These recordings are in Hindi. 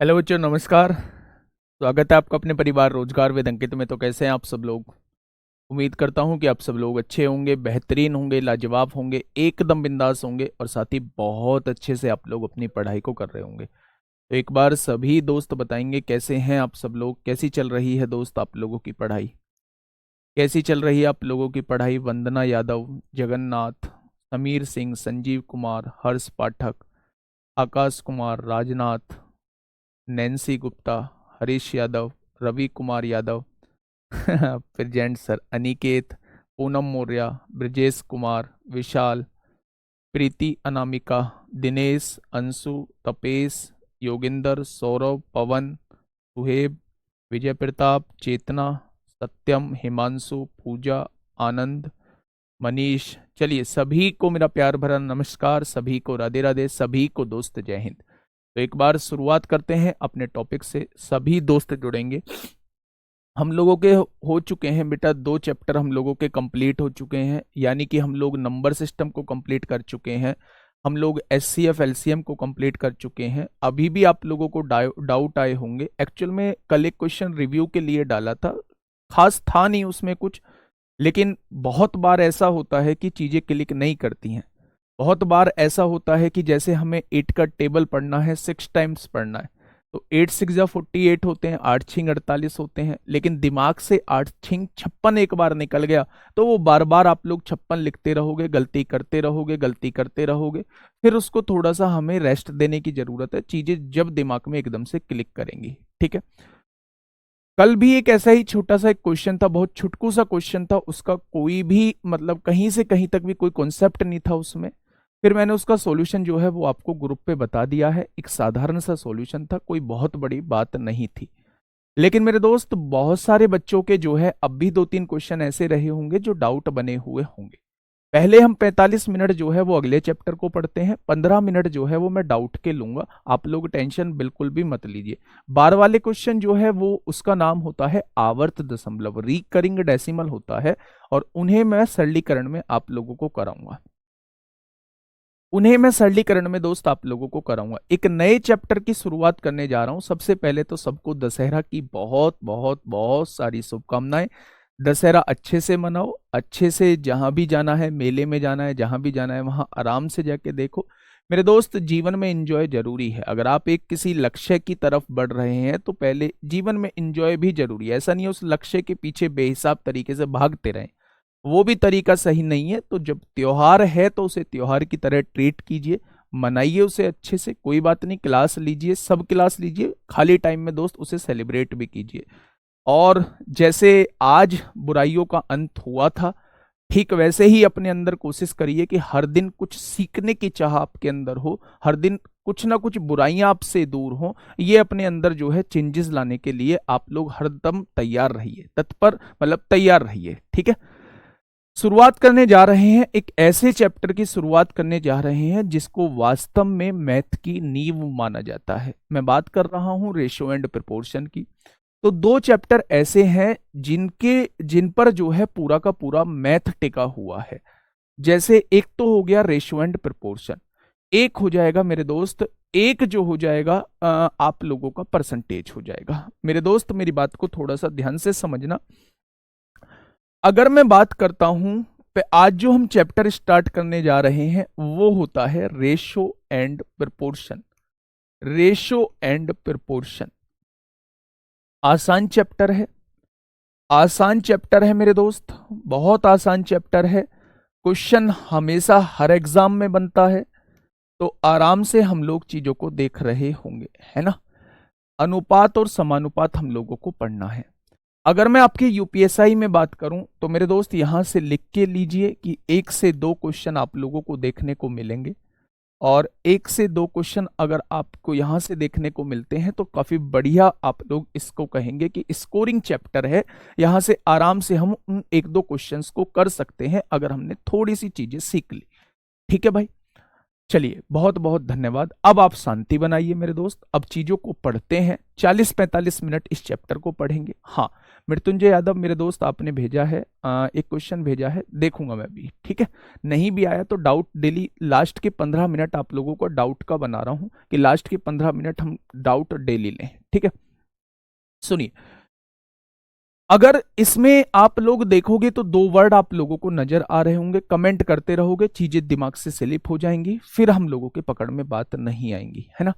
हेलो बच्चों, नमस्कार। स्वागत है आपका अपने परिवार रोजगार विद अंकित में। तो कैसे हैं आप सब लोग? उम्मीद करता हूं कि आप सब लोग अच्छे होंगे, बेहतरीन होंगे, लाजवाब होंगे, एकदम बिंदास होंगे और साथ ही बहुत अच्छे से आप लोग अपनी पढ़ाई को कर रहे होंगे। तो एक बार सभी दोस्त बताएंगे कैसे हैं आप सब लोग, कैसी चल रही है दोस्त आप लोगों की पढ़ाई, कैसी चल रही है आप लोगों की पढ़ाई। वंदना यादव, जगन्नाथ, समीर सिंह, संजीव कुमार, हर्ष पाठक, आकाश कुमार, राजनाथ, नैन्सी गुप्ता, हरीश यादव, रवि कुमार यादव, फिर जेंट सर अनिकेत, पूनम मौर्य, ब्रजेश कुमार, विशाल, प्रीति अनामिका, दिनेश, अंशु, तपेश, योगिंदर, सौरभ, पवन, सुहेब, विजय प्रताप, चेतना, सत्यम, हिमांशु, पूजा, आनंद, मनीष। चलिए, सभी को मेरा प्यार भरा नमस्कार, सभी को राधे राधे, सभी को दोस्त जय हिंद। तो एक बार शुरुआत करते हैं अपने टॉपिक से। सभी दोस्त जुड़ेंगे। हम लोगों के हो चुके हैं बेटा 2 चैप्टर हम लोगों के कंप्लीट हो चुके हैं, यानी कि हम लोग नंबर सिस्टम को कंप्लीट कर चुके हैं, हम लोग एचसीएफ एलसीएम को कंप्लीट कर चुके हैं। अभी भी आप लोगों को डाउट आए होंगे। एक्चुअल में कल एक क्वेश्चन रिव्यू के लिए डाला था, खास था नहीं उसमें कुछ, लेकिन बहुत बार ऐसा होता है कि चीजें क्लिक नहीं करती हैं। बहुत बार ऐसा होता है कि जैसे हमें 8 का टेबल पढ़ना है, 6 टाइम्स पढ़ना है, तो 8 6 जा 48 होते हैं, 8 छिंग 48 होते हैं, लेकिन दिमाग से 8 छिंग 56 एक बार निकल गया तो वो बार बार आप लोग 56 लिखते रहोगे, गलती करते रहोगे, गलती करते रहोगे। फिर उसको थोड़ा सा हमें रेस्ट देने की जरूरत है, चीजें जब दिमाग में एकदम से क्लिक करेंगी। ठीक है। कल भी एक ऐसा ही छोटा सा एक क्वेश्चन था, बहुत छुटकू सा क्वेश्चन था, उसका कोई भी मतलब कहीं से कहीं तक भी कोई कॉन्सेप्ट नहीं था उसमें। फिर मैंने उसका सॉल्यूशन जो है वो आपको ग्रुप पे बता दिया है। एक साधारण सा सॉल्यूशन था, कोई बहुत बड़ी बात नहीं थी। लेकिन मेरे दोस्त, बहुत सारे बच्चों के जो है अब भी 2-3 क्वेश्चन ऐसे रहे होंगे जो डाउट बने हुए होंगे। पहले हम 45 मिनट जो है वो अगले चैप्टर को पढ़ते हैं, 15 मिनट जो है वो मैं डाउट के लूंगा। आप लोग टेंशन बिल्कुल भी मत लीजिए। बार वाले क्वेश्चन जो है वो उसका नाम होता है आवर्त दशमलव, रिकरिंग डेसिमल होता है, और उन्हें मैं सरलीकरण में आप लोगों को कराऊंगा। उन्हें मैं सरलीकरण में दोस्त आप लोगों को कराऊंगा। एक नए चैप्टर की शुरुआत करने जा रहा हूं। सबसे पहले तो सबको दशहरा की बहुत बहुत बहुत सारी शुभकामनाएं। दशहरा अच्छे से मनाओ, अच्छे से जहां भी जाना है, मेले में जाना है, जहां भी जाना है वहां आराम से जाके देखो। मेरे दोस्त, जीवन में एंजॉय जरूरी है। अगर आप एक किसी लक्ष्य की तरफ बढ़ रहे हैं तो पहले जीवन में एंजॉय भी जरूरी है। ऐसा नहीं है उस लक्ष्य के पीछे बेहिसाब तरीके से भागते रहें, वो भी तरीका सही नहीं है। तो जब त्योहार है तो उसे त्योहार की तरह ट्रीट कीजिए, मनाइए उसे अच्छे से। कोई बात नहीं, क्लास लीजिए, सब क्लास लीजिए, खाली टाइम में दोस्त उसे सेलिब्रेट भी कीजिए। और जैसे आज बुराइयों का अंत हुआ था, ठीक वैसे ही अपने अंदर कोशिश करिए कि हर दिन कुछ सीखने की चाह आपके अंदर हो, हर दिन कुछ ना कुछ बुराइयां आपसे दूर हो। ये अपने अंदर जो है चेंजेस लाने के लिए आप लोग हरदम तैयार रहिए, तत्पर मतलब तैयार रहिए। ठीक है। शुरुआत करने जा रहे हैं, एक ऐसे चैप्टर की शुरुआत करने जा रहे हैं जिसको वास्तव में मैथ की नींव माना जाता है। मैं बात कर रहा हूं रेशो एंड प्रोपोर्शन की। तो 2 चैप्टर ऐसे हैं जिन पर जो है पूरा का पूरा मैथ टिका हुआ है। जैसे एक तो हो गया रेशो एंड प्रोपोर्शन, एक हो जाएगा मेरे दोस्त, एक जो हो जाएगा आप लोगों का परसेंटेज हो जाएगा। मेरे दोस्त, मेरी बात को थोड़ा सा ध्यान से समझना। अगर मैं बात करता हूं, आज जो हम चैप्टर स्टार्ट करने जा रहे हैं वो होता है ratio and proportion. Ratio and proportion आसान चैप्टर है, आसान चैप्टर है मेरे दोस्त, बहुत आसान चैप्टर है। क्वेश्चन हमेशा हर एग्जाम में बनता है, तो आराम से हम लोग चीजों को देख रहे होंगे, है ना। अनुपात और समानुपात हम लोगों को पढ़ना है। अगर मैं आपके यूपीएसआई में बात करूं तो मेरे दोस्त यहां से लिख के लीजिए कि 1 से 2 क्वेश्चन आप लोगों को देखने को मिलेंगे, और 1 से 2 क्वेश्चन अगर आपको यहां से देखने को मिलते हैं तो काफी बढ़िया आप लोग इसको कहेंगे कि स्कोरिंग चैप्टर है। यहां से आराम से हम उन 1-2 क्वेश्चंस को कर सकते हैं अगर हमने थोड़ी सी चीजें सीख ली। ठीक है भाई। चलिए बहुत बहुत धन्यवाद। अब आप शांति बनाइए मेरे दोस्त, अब चीजों को पढ़ते हैं। 40-45 मिनट इस चैप्टर को पढ़ेंगे। हाँ, मृत्युंजय यादव मेरे दोस्त आपने भेजा है, एक क्वेश्चन भेजा है, देखूंगा मैं भी, ठीक है। नहीं भी आया तो डाउट डेली लास्ट के 15 मिनट आप लोगों को डाउट का बना रहा हूं कि लास्ट के 15 मिनट हम डाउट डेली लें, ठीक है। सुनिए, अगर इसमें आप लोग देखोगे तो दो वर्ड आप लोगों को नजर आ रहे होंगे, कमेंट करते रहोगे, चीजें दिमाग से स्लिप हो जाएंगी, फिर हम लोगों के पकड़ में बात नहीं आएंगी, है ना।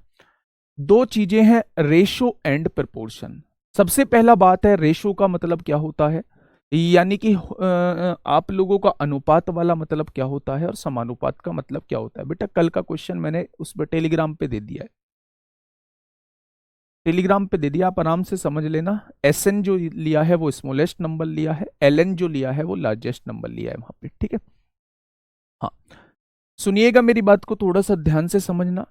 दो चीजें हैं, रेशो एंड प्रपोर्शन। सबसे पहला बात है, रेशो का मतलब क्या होता है, यानी कि आप लोगों का अनुपात वाला मतलब क्या होता है और समानुपात का मतलब क्या होता है। बेटा कल का क्वेश्चन मैंने उस पर टेलीग्राम पे दे दिया है, टेलीग्राम पे दे दिया, आप आराम से समझ लेना। एसएन जो लिया है वो स्मॉलेस्ट नंबर लिया है, एलएन जो लिया है वो लार्जेस्ट नंबर लिया है वहां पे, ठीक है। हाँ, सुनिएगा मेरी बात को थोड़ा सा ध्यान से समझना।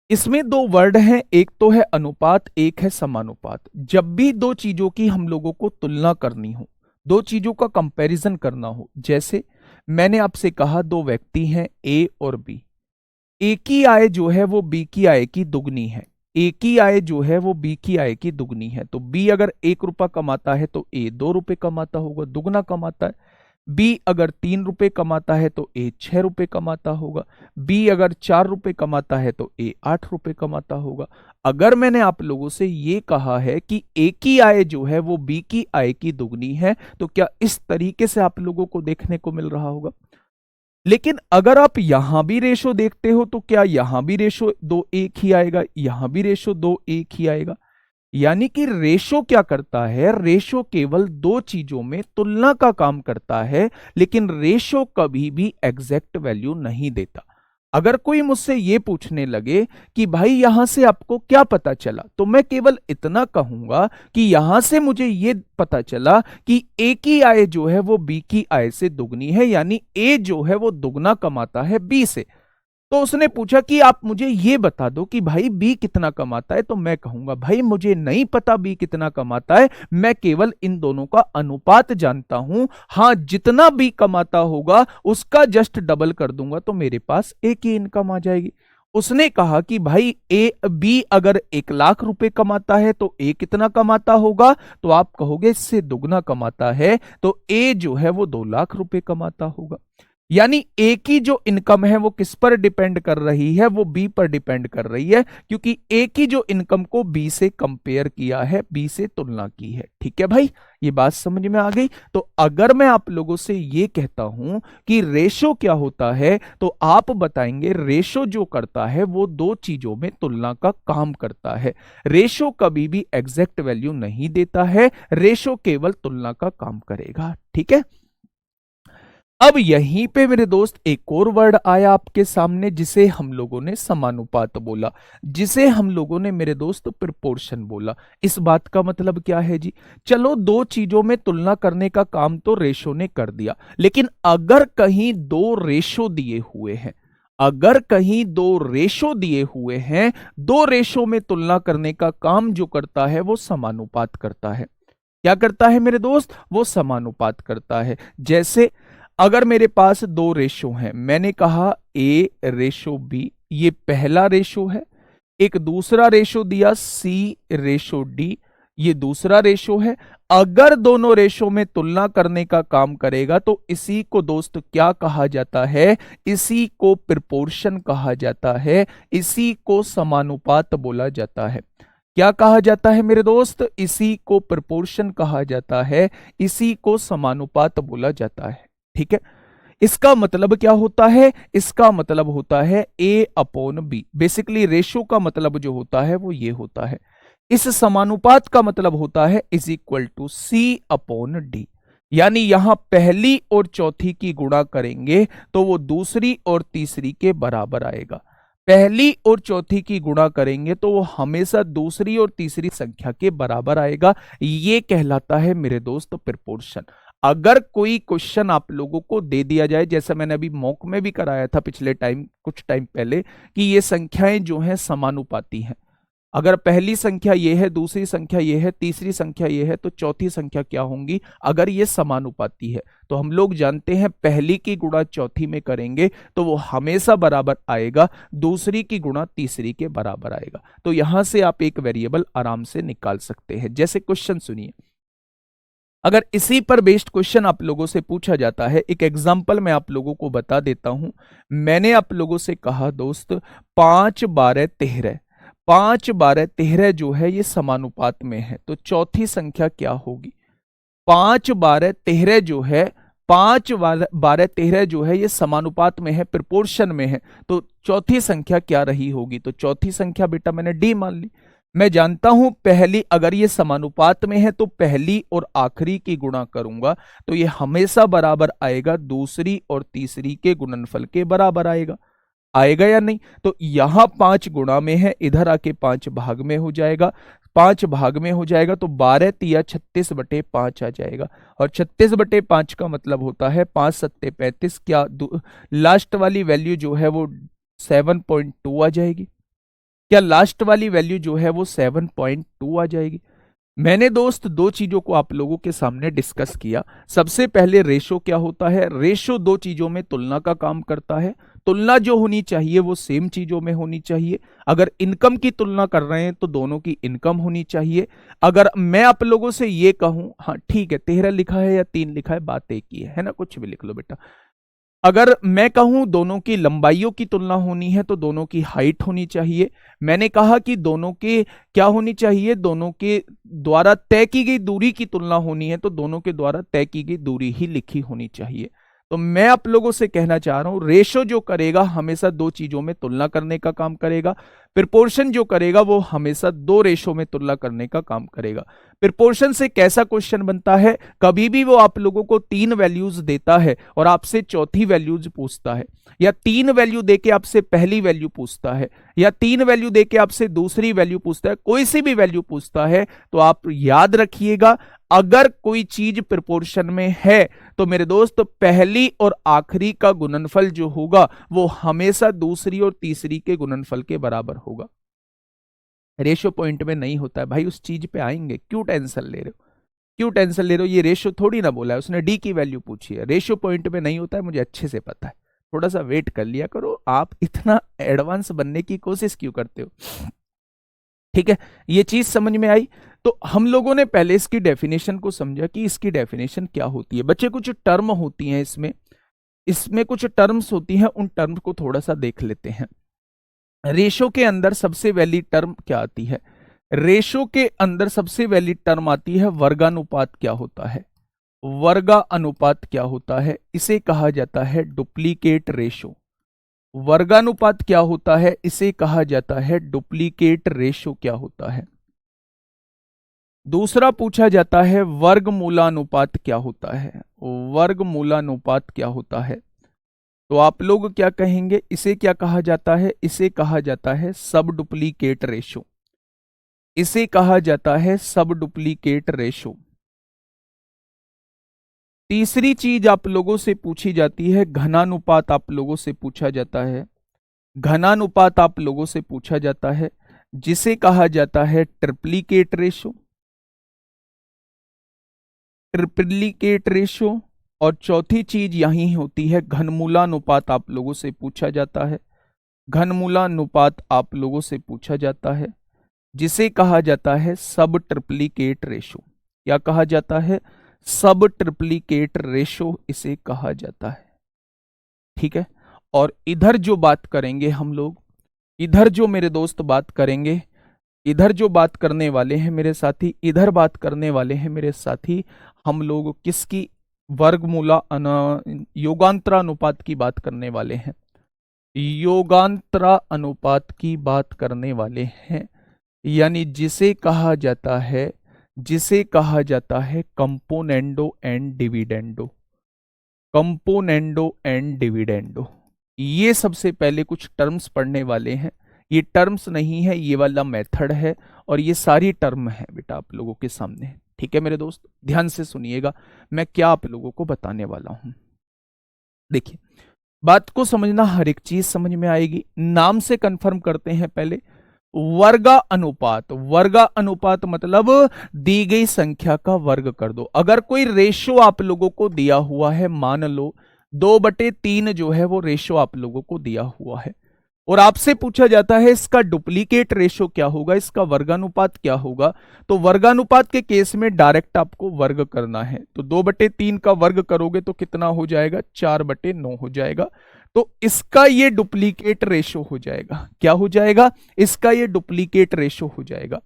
इसमें दो वर्ड हैं, एक तो है अनुपात, एक है समानुपात। जब भी दो चीजों की हम लोगों को तुलना करनी हो, दो चीजों का कंपैरिजन करना हो, जैसे मैंने आपसे कहा दो व्यक्ति हैं ए और बी, ए की आय जो है वो बी की आय की दुगनी है, ए की आय जो है वो बी की आय की दुगनी है। तो बी अगर 1 रुपया कमाता है तो ए 2 रुपए कमाता होगा, दुगना कमाता है। बी अगर 3 रुपए कमाता है तो ए 6 रुपए कमाता होगा। बी अगर 4 रुपए कमाता है तो ए 8 रुपए कमाता होगा। अगर मैंने आप लोगों से ये कहा है कि ए की आय जो है वो बी की आय की दुगनी है, तो क्या इस तरीके से आप लोगों को देखने को मिल रहा होगा। लेकिन अगर आप यहां भी रेशो देखते हो तो क्या यहां भी रेशो दो एक ही आएगा, यहां भी रेशो दो एक ही आएगा। यानी कि रेशो क्या करता है, रेशो केवल दो चीजों में तुलना का काम करता है, लेकिन रेशो कभी भी एग्जैक्ट वैल्यू नहीं देता। अगर कोई मुझसे ये पूछने लगे कि भाई यहां से आपको क्या पता चला, तो मैं केवल इतना कहूंगा कि यहां से मुझे ये पता चला कि ए की आय जो है वो बी की आय से दुगनी है, यानी ए जो है वो दुगना कमाता है बी से। तो उसने पूछा कि आप मुझे ये बता दो कि भाई बी कितना कमाता है, तो मैं कहूंगा भाई मुझे नहीं पता बी कितना कमाता है, मैं केवल इन दोनों का अनुपात जानता हूं। हां, जितना बी कमाता होगा उसका जस्ट डबल कर दूंगा तो मेरे पास ए की इनकम आ जाएगी। उसने कहा कि भाई ए बी अगर 1 लाख रुपए कमाता है तो ए कितना कमाता होगा, तो आप कहोगे इससे दुगना कमाता है, तो ए जो है वो 2 लाख रुपए कमाता होगा। यानी ए की जो इनकम है वो किस पर डिपेंड कर रही है, वो बी पर डिपेंड कर रही है, क्योंकि ए की जो इनकम को बी से कंपेयर किया है, बी से तुलना की है। ठीक है भाई, ये बात समझ में आ गई। तो अगर मैं आप लोगों से ये कहता हूं कि रेशो क्या होता है, तो आप बताएंगे रेशो जो करता है वो दो चीजों में तुलना का काम करता है। रेशो कभी भी एग्जैक्ट वैल्यू नहीं देता है, रेशो केवल तुलना का काम करेगा। ठीक है, अब यहीं पे मेरे दोस्त एक और वर्ड आया आपके सामने, जिसे हम लोगों ने समानुपात बोला, जिसे हम लोगों ने मेरे दोस्त प्रोपोर्शन बोला। इस बात का मतलब क्या है जी, चलो दो चीजों में तुलना करने का काम तो रेशो ने कर दिया, लेकिन अगर कहीं दो रेशो दिए हुए हैं, अगर कहीं दो रेशो दिए हुए हैं, दो रेशो में तुलना करने का काम जो करता है वो समानुपात करता है। क्या करता है मेरे दोस्त, वो समानुपात करता है। जैसे अगर मेरे पास दो रेशो हैं, मैंने कहा ए रेशो बी, ये पहला रेशो है। एक दूसरा रेशो दिया सी रेशो डी, ये दूसरा रेशो है। अगर दोनों रेशो में तुलना करने का काम करेगा तो इसी को दोस्त क्या कहा जाता है, इसी को प्रोपोर्शन कहा जाता है, इसी को समानुपात बोला जाता है। क्या कहा जाता है मेरे दोस्त, इसी को प्रोपोर्शन कहा जाता है, इसी को समानुपात बोला जाता है। ठीक है, इसका मतलब क्या होता है, इसका मतलब होता है ए अपॉन बी। बेसिकली रेशो का मतलब जो होता है वो ये होता है। इस समानुपात का मतलब होता है is equal to C upon D. यानी यहां पहली और चौथी की गुणा करेंगे तो वो दूसरी और तीसरी के बराबर आएगा। पहली और चौथी की गुणा करेंगे तो वो हमेशा दूसरी और तीसरी संख्या के बराबर आएगा। ये कहलाता है मेरे दोस्त प्रोपोर्शन। अगर कोई क्वेश्चन आप लोगों को दे दिया जाए, जैसा मैंने अभी मॉक में भी कराया था पिछले टाइम, कुछ टाइम पहले, कि ये संख्याएं जो हैं समानुपाती हैं, अगर पहली संख्या ये है, दूसरी संख्या ये है, तीसरी संख्या ये है, तो चौथी संख्या क्या होंगी अगर ये समानुपाती है? तो हम लोग जानते हैं पहली की गुणा चौथी में करेंगे तो वो हमेशा बराबर आएगा, दूसरी की गुणा तीसरी के बराबर आएगा। तो यहां से आप एक वेरिएबल आराम से निकाल सकते हैं। जैसे क्वेश्चन सुनिए, अगर इसी पर बेस्ड क्वेश्चन आप लोगों से पूछा जाता है, एक एग्जांपल मैं आप लोगों को बता देता हूं। मैंने आप लोगों से कहा दोस्त 5 12 13, 5 12 13 जो है ये समानुपात में है, तो चौथी संख्या क्या होगी? 5 12 13 जो है, 5 12 13 जो है ये समानुपात में है, प्रोपोर्शन में है, तो चौथी संख्या क्या रही होगी? तो चौथी संख्या बेटा मैंने डी मान ली। मैं जानता हूं पहली, अगर ये समानुपात में है तो पहली और आखिरी की गुणा करूंगा तो ये हमेशा बराबर आएगा, दूसरी और तीसरी के गुणनफल के बराबर आएगा। आएगा या नहीं? तो यहां 5 गुणा में है, इधर आके 5 भाग में हो जाएगा, 5 भाग में हो जाएगा तो 12 तिया 36/5 आ जाएगा। और 36/5 का मतलब होता है 5 सत्ते 35, क्या लास्ट वाली वैल्यू जो है वो 7.2 आ जाएगी? क्या लास्ट वाली वैल्यू जो है वो 7.2 आ जाएगी? मैंने दोस्त दो चीजों को आप लोगों के सामने डिस्कस किया। सबसे पहले रेशो क्या होता है? रेशो दो चीजों में तुलना का काम करता है। तुलना जो होनी चाहिए वो सेम चीजों में होनी चाहिए। अगर इनकम की तुलना कर रहे हैं तो दोनों की इनकम होनी चाहिए। अगर मैं आप लोगों से ये कहूं, हाँ ठीक है 13 लिखा है या 3 लिखा है, बात एक ही है ना, कुछ भी लिख लो बेटा। अगर मैं कहूं दोनों की लंबाइयों की तुलना होनी है तो दोनों की हाइट होनी चाहिए। मैंने कहा कि दोनों के क्या होनी चाहिए? दोनों के द्वारा तय की गई दूरी की तुलना होनी है तो दोनों के द्वारा तय की गई दूरी ही लिखी होनी चाहिए। तो मैं आप लोगों से कहना चाह रहा हूं रेशो जो करेगा हमेशा दो चीजों में तुलना करने का काम करेगा। प्रोपोर्शन जो करेगा वो हमेशा दो रेशो में तुलना करने का काम करेगा। प्रोपोर्शन से कैसा क्वेश्चन बनता है? कभी भी वो आप लोगों को 3 वैल्यूज देता है और आपसे चौथी वैल्यूज पूछता है, या 3 वैल्यू देके आपसे पहली वैल्यू पूछता है, या 3 वैल्यू देके आपसे दूसरी वैल्यू पूछता है, कोई सी भी वैल्यू पूछता है तो आप याद रखिएगा अगर कोई चीज प्रोपोर्शन में है तो मेरे दोस्त पहली और आखिरी का गुणनफल जो होगा वो हमेशा दूसरी और तीसरी के गुणनफल के बराबर होगा। रेशो पॉइंट में नहीं होता है भाई, उस चीज पे आएंगे, क्यों टेंशन ले रहे हो? क्यों टेंशन ले रहे हो? ये रेशो थोड़ी ना बोला है उसने, डी की वैल्यू पूछी है। रेशो पॉइंट में नहीं होता है, मुझे अच्छे से पता है। थोड़ा सा वेट कर लिया करो, आप इतना एडवांस बनने की कोशिश क्यों करते हो? ठीक है, ये चीज समझ में आई। तो हम लोगों ने पहले इसकी डेफिनेशन को समझा कि इसकी डेफिनेशन क्या होती है। बच्चे कुछ टर्म होती हैं इसमें, इसमें कुछ टर्म्स होती हैं, उन टर्म को थोड़ा सा देख लेते हैं। रेशो के अंदर सबसे वैलिड टर्म क्या आती है? रेशो के अंदर सबसे वैलिड टर्म आती है वर्गानुपात। क्या होता है? वर्गा अनुपात क्या होता है? इसे कहा जाता है डुप्लीकेट रेशो। वर्गानुपात क्या होता है? इसे कहा जाता है डुप्लीकेट रेशो। क्या होता है? दूसरा पूछा जाता है वर्गमूलानुपात क्या होता है? वर्गमूलानुपात क्या होता है? तो आप लोग क्या कहेंगे? इसे क्या कहा जाता है? इसे कहा जाता है सब डुप्लीकेट रेशो। इसे कहा जाता है सब डुप्लीकेट रेशो। तीसरी चीज आप लोगों से पूछी जाती है घनानुपात। आप लोगों से पूछा जाता है घनानुपात, आप लोगों से पूछा जाता है, जिसे कहा जाता है ट्रिप्लीकेट रेशो। Triplicate ratio. और चौथी चीज यही होती है घनमूलानुपात। आप लोगों से पूछा जाता है घनमूलानुपात, आप लोगों से पूछा जाता है, जिसे कहा जाता है सब ट्रिप्लीकेट रेशो। क्या कहा जाता है? सब ट्रिप्लीकेट रेशो इसे कहा जाता है। ठीक है, और इधर जो बात करेंगे हम लोग, इधर जो मेरे दोस्त बात करेंगे, इधर जो बात करने वाले हैं मेरे साथी, इधर बात करने वाले हैं मेरे साथी, हम लोग किसकी? वर्गमूला योगांतरा अनुपात की बात करने वाले हैं। योगांतरा अनुपात की बात करने वाले हैं, यानी जिसे कहा जाता है componendo and dividendo. Componendo and dividendo, ये सबसे पहले कुछ टर्म्स पढ़ने वाले हैं। ये टर्म्स नहीं है, ये वाला मेथड है, और ये सारी टर्म है बेटा आप लोगों के सामने। ठीक है मेरे दोस्त, ध्यान से सुनिएगा मैं क्या आप लोगों को बताने वाला हूं। देखिए, बात को समझना, हर एक चीज समझ में आएगी। नाम से कंफर्म करते हैं पहले। वर्गा अनुपात। वर्गा अनुपात मतलब दी गई संख्या का वर्ग कर दो। अगर कोई रेशो आप लोगों को दिया हुआ है, मान लो 2/3 जो है वो रेशो आप लोगों को दिया हुआ है, और आपसे पूछा जाता है इसका डुप्लीकेट रेशो क्या होगा, इसका वर्गानुपात क्या होगा, तो वर्गानुपात के केस में डायरेक्ट आपको वर्ग करना है। तो 2/3 का वर्ग करोगे तो कितना हो जाएगा, 4/9 हो जाएगा। तो इसका ये डुप्लीकेट रेशो हो जाएगा। क्या हो जाएगा, इसका ये डुप्लीकेट रेशो हो जाएगा।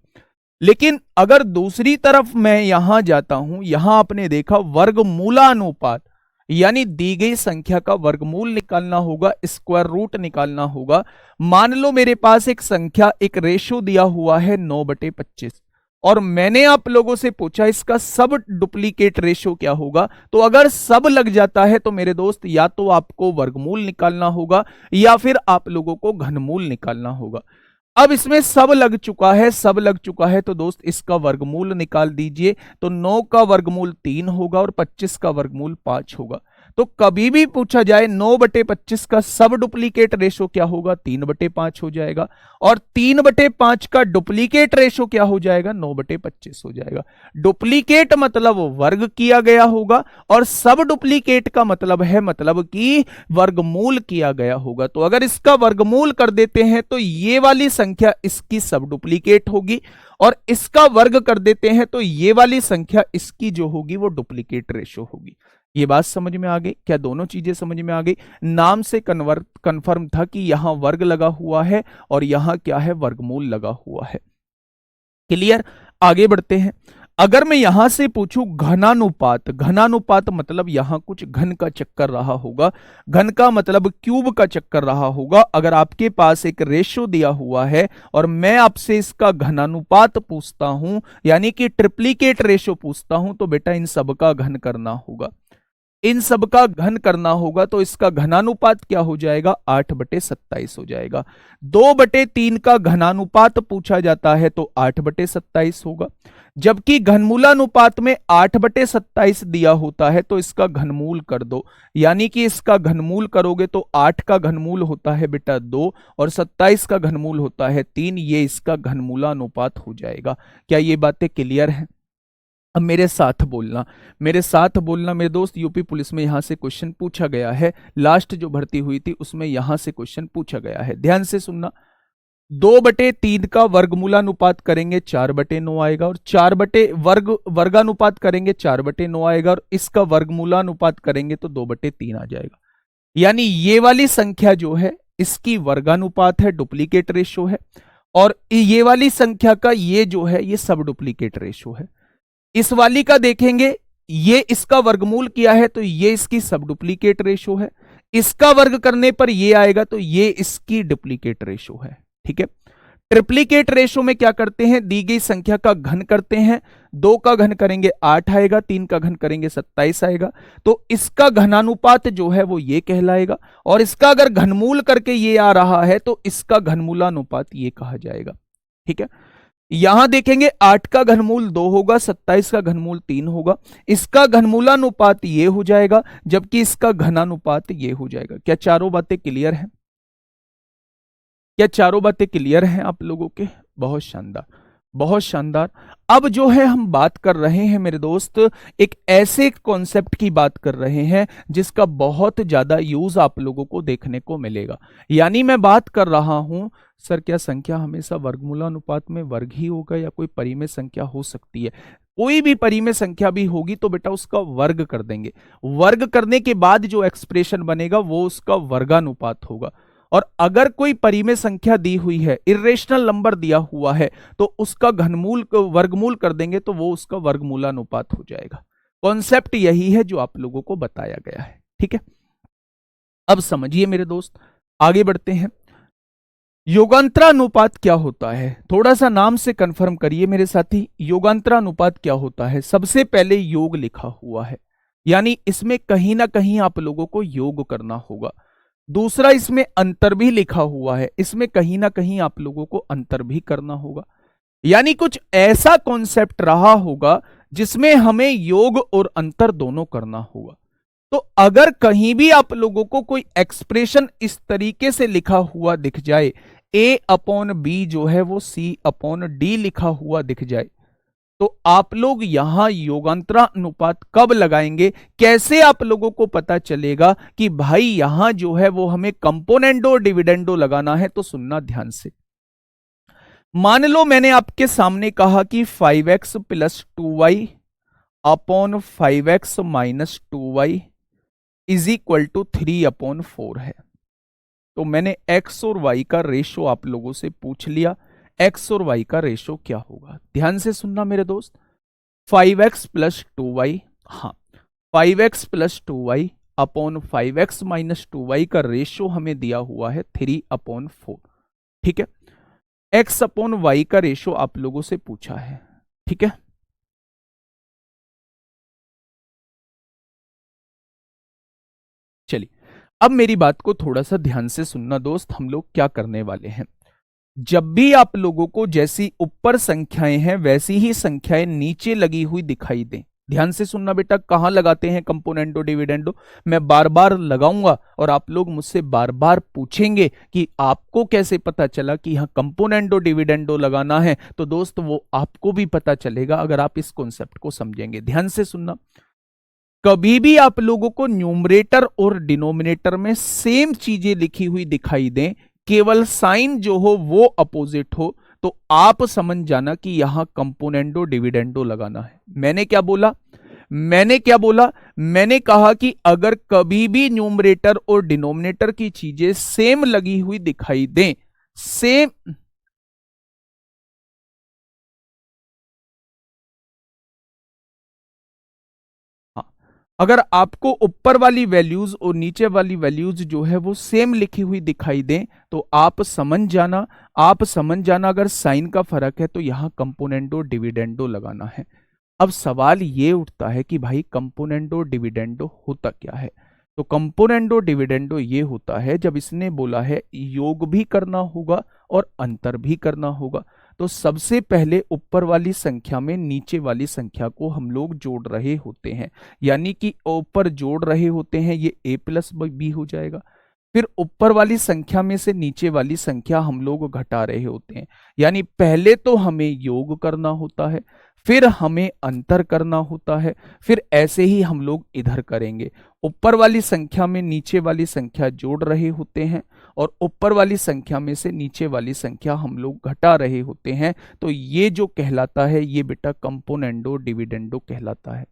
लेकिन अगर दूसरी तरफ मैं यहां जाता हूं, यहां आपने देखा वर्गमूलानुपात, यानी दी गई संख्या का वर्गमूल निकालना होगा, स्क्वायर रूट निकालना होगा। मान लो मेरे पास एक संख्या, एक रेशो दिया हुआ है 9/25, और मैंने आप लोगों से पूछा इसका सब डुप्लीकेट रेशो क्या होगा। तो अगर सब लग जाता है तो मेरे दोस्त या तो आपको वर्गमूल निकालना होगा या फिर आप लोगों को घनमूल निकालना होगा। अब इसमें सब लग चुका है, सब लग चुका है, तो दोस्त इसका वर्गमूल निकाल दीजिए। तो 9 का वर्गमूल 3 होगा और 25 का वर्गमूल 5 होगा। तो कभी भी पूछा जाए 9/25 का सब डुप्लीकेट रेशो क्या होगा, 3/5 हो जाएगा। और 3/5 का डुप्लीकेट रेशो क्या हो जाएगा, 9/25 हो जाएगा। डुप्लीकेट मतलब वर्ग किया गया होगा, और सब डुप्लीकेट का मतलब है मतलब कि वर्गमूल किया गया होगा। तो अगर इसका वर्गमूल कर देते हैं तो ये वाली संख्या इसकी सब डुप्लीकेट होगी, और इसका वर्ग कर देते हैं तो ये वाली संख्या इसकी जो होगी वो डुप्लीकेट रेशो होगी। ये बात समझ में आ गई क्या, दोनों चीजें समझ में आ गई। नाम से कन्फर्म था कि यहां वर्ग लगा हुआ है और यहां क्या है, वर्गमूल लगा हुआ है। क्लियर, आगे बढ़ते हैं। अगर मैं यहां से पूछूं घनानुपात, घनानुपात मतलब यहां कुछ घन का चक्कर रहा होगा, घन का मतलब क्यूब का चक्कर रहा होगा। अगर आपके पास एक रेशो दिया हुआ है और मैं आपसे इसका घनानुपात पूछता हूं, यानी कि ट्रिप्लीकेट रेशो पूछता हूं, तो बेटा इन सब का घन करना होगा। इन सब का घन करना होगा तो इसका घनानुपात क्या हो जाएगा, 8/27 हो जाएगा। 2/3 का घनानुपात पूछा जाता है तो 8/27 होगा। जबकि घनमूलानुपात में 8/27 दिया होता है तो इसका घनमूल कर दो, यानी कि इसका घनमूल करोगे तो 8 का घनमूल होता है बेटा 2 और 27 का घनमूल होता है 3। ये इसका घनमूलानुपात हो जाएगा। क्या ये बातें क्लियर हैं? अब मेरे साथ बोलना, मेरे साथ बोलना मेरे दोस्त। यूपी पुलिस में यहां से क्वेश्चन पूछा गया है, लास्ट जो भर्ती हुई थी उसमें यहां से क्वेश्चन पूछा गया है, ध्यान से सुनना। 2/3 का वर्गमूलानुपात करेंगे 4/9 आएगा, और वर्गानुपात करेंगे 4/9 आएगा, और इसका वर्गमूलानुपात करेंगे तो 2/3 आ जाएगा। यानी ये वाली संख्या जो है इसकी वर्गानुपात है, डुप्लीकेट रेशो है, और ये वाली संख्या का ये जो है ये सब डुप्लीकेट रेशो है। इस वाली का देखेंगे, ये इसका वर्गमूल किया है तो ये इसकी सब डुप्लीकेट रेशो है। इसका वर्ग करने पर ये आएगा तो ये इसकी डुप्लीकेट रेशो है। ठीक है, ट्रिप्लीकेट रेशो में क्या करते हैं, दी गई संख्या का घन करते हैं। 2 का घन करेंगे 8 आएगा, 3 का घन करेंगे 27 आएगा। तो इसका घनानुपात जो है वो ये कहलाएगा, और इसका अगर घनमूल करके ये आ रहा है तो इसका घनमूलानुपात ये कहा जाएगा। ठीक है, यहां देखेंगे 8 का घनमूल 2 होगा, 27 का घनमूल 3 होगा। इसका घनमूलानुपात ये हो जाएगा, जबकि इसका घनानुपात ये हो जाएगा। क्या चारों बातें क्लियर हैं? क्या चारों बातें क्लियर हैं आप लोगों के? बहुत शानदार, बहुत शानदार। अब जो है हम बात कर रहे हैं मेरे दोस्त, एक ऐसे कॉन्सेप्ट की बात कर रहे हैं जिसका बहुत ज्यादा यूज आप लोगों को देखने को मिलेगा। यानी मैं बात कर रहा हूं, सर क्या संख्या हमेशा वर्गमूलानुपात में वर्ग ही होगा या कोई परिमेय संख्या हो सकती है? कोई भी परिमेय संख्या भी होगी तो बेटा उसका वर्ग कर देंगे। वर्ग करने के बाद जो एक्सप्रेशन बनेगा वो उसका वर्गानुपात होगा। और अगर कोई परिमेय संख्या दी हुई है, इर्रेशनल नंबर दिया हुआ है, तो उसका घनमूल वर्गमूल कर देंगे तो वो उसका वर्गमूलानुपात हो जाएगा। कॉन्सेप्ट यही है जो आप लोगों को बताया गया है। ठीक है, अब समझिए मेरे दोस्त, आगे बढ़ते हैं। योगांतरानुपात क्या होता है, थोड़ा सा नाम से कंफर्म करिए मेरे साथी। योगांतरानुपात क्या होता है? सबसे पहले योग लिखा हुआ है, यानी इसमें कहीं ना कहीं आप लोगों को योग करना होगा। दूसरा, इसमें अंतर भी लिखा हुआ है, इसमें कहीं ना कहीं आप लोगों को अंतर भी करना होगा। यानी कुछ ऐसा कॉन्सेप्ट रहा होगा जिसमें हमें योग और अंतर दोनों करना होगा। तो अगर कहीं भी आप लोगों को कोई एक्सप्रेशन इस तरीके से लिखा हुआ दिख जाए, a अपॉन बी जो है वो c अपॉन डी लिखा हुआ दिख जाए, तो आप लोग यहां योगांतरा अनुपात कब लगाएंगे? कैसे आप लोगों को पता चलेगा कि भाई यहां जो है वो हमें कंपोनेंडो डिविडेंडो लगाना है? तो सुनना ध्यान से। मान लो मैंने आपके सामने कहा कि 5x plus 2y upon 5x minus 2y is equal to 3 upon 4 है। तो मैंने x और y का रेशो आप लोगों से पूछ लिया, x और y का रेशो क्या होगा? ध्यान से सुनना मेरे दोस्त। 5x प्लस 2y, हाँ 5x plus 2y upon 5x minus 2y का रेशो हमें दिया हुआ है 3 अपॉन 4। ठीक है, x अपॉन y का रेशो आप लोगों से पूछा है। ठीक है, चलिए अब मेरी बात को थोड़ा सा ध्यान से सुनना दोस्त। हम लोग क्या करने वाले हैं, जब भी आप लोगों को जैसी ऊपर संख्याएं हैं वैसी ही संख्याएं नीचे लगी हुई दिखाई दें, ध्यान से सुनना बेटा। कहां लगाते हैं कंपोनेंडो डिविडेंडो? मैं बार बार लगाऊंगा और आप लोग मुझसे बार बार पूछेंगे कि आपको कैसे पता चला कि यहां कंपोनेंडो डिविडेंडो लगाना है। तो दोस्त वो आपको भी पता चलेगा अगर आप इस कॉन्सेप्ट को समझेंगे। ध्यान से सुनना, कभी भी आप लोगों को न्यूमरेटर और डिनोमिनेटर में सेम चीजें लिखी हुई दिखाई दें, केवल साइन जो हो वो अपोजिट हो, तो आप समझ जाना कि यहां कंपोनेंडो डिविडेंडो लगाना है। मैंने क्या बोला? मैंने कहा कि अगर कभी भी न्यूमरेटर और डिनोमिनेटर की चीजें सेम लगी हुई दिखाई दें, सेम, अगर आपको ऊपर वाली वैल्यूज और नीचे वाली वैल्यूज जो है वो सेम लिखी हुई दिखाई दें, तो आप समझ जाना अगर साइन का फर्क है तो यहां कंपोनेंडो डिविडेंडो लगाना है। अब सवाल ये उठता है कि भाई कंपोनेंडो डिविडेंडो होता क्या है? तो कंपोनेंडो डिविडेंडो ये होता है जब इसने बोला है योग भी करना होगा और अंतर भी करना होगा, तो सबसे पहले ऊपर वाली संख्या में नीचे वाली संख्या को हम लोग जोड़ रहे होते हैं, यानी कि ऊपर जोड़ रहे होते हैं, ये a प्लस बी हो जाएगा। फिर ऊपर वाली संख्या में से नीचे वाली संख्या हम लोग घटा रहे होते हैं, यानी पहले तो हमें योग करना होता है, फिर हमें अंतर करना होता है, फिर ऐसे ही हम लोग इधर करेंगे। ऊपर वाली संख्या में नीचे वाली संख्या जोड़ रहे होते हैं और ऊपर वाली संख्या में से नीचे वाली संख्या हम लोग घटा रहे होते हैं। तो ये जो कहलाता है ये बेटा कंपोनेंडो डिविडेंडो कहलाता है।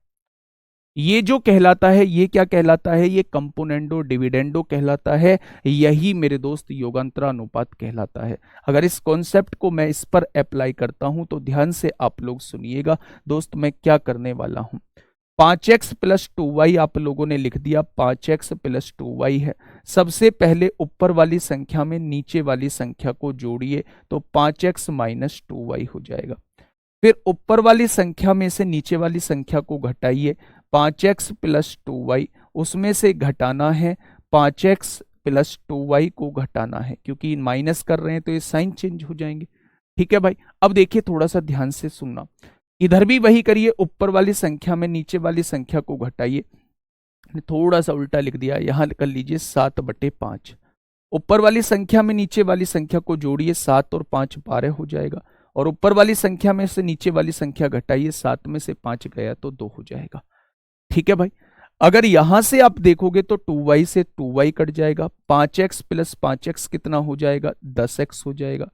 ये जो कहलाता है ये क्या कहलाता है? ये कंपोनेंडो डिविडेंडो कहलाता है। यही मेरे दोस्त योगांतरा अनुपात कहलाता है। अगर इस कॉन्सेप्ट को मैं इस पर अप्लाई करता हूं तो ध्यान से आप लोग सुनिएगा दोस्त, मैं क्या करने वाला हूं। 5x प्लस 2y आप लोगों ने लिख दिया, 5x प्लस 2y है। सबसे पहले ऊपर वाली संख्या में नीचे वाली संख्या को जोड़िए तो 5x माइनस 2y हो जाएगा। फिर ऊपर वाली संख्या में से नीचे वाली संख्या को घटाइए, 5x प्लस 2y, उसमें से घटाना है 5x प्लस 2y को घटाना है, क्योंकि माइनस कर रहे हैं तो ये साइन चेंज हो जाएंगे। ठीक है भाई, अब देखिए थोड़ा सा ध्यान से सुनना, इधर भी वही करिए, ऊपर वाली संख्या में नीचे वाली संख्या को घटाइए। थोड़ा सा उल्टा लिख दिया, यहां कर लीजिए 7/5। ऊपर वाली संख्या में नीचे वाली संख्या को जोड़िए, 7 और 5 12 हो जाएगा, और ऊपर वाली संख्या में से नीचे वाली संख्या घटाइए, 7 में से 5 गया तो 2 हो जाएगा। ठीक है भाई, अगर यहां से आप देखोगे तो 2y से 2y कट जाएगा, 5x प्लस 5x कितना हो जाएगा? 10x हो जाएगा।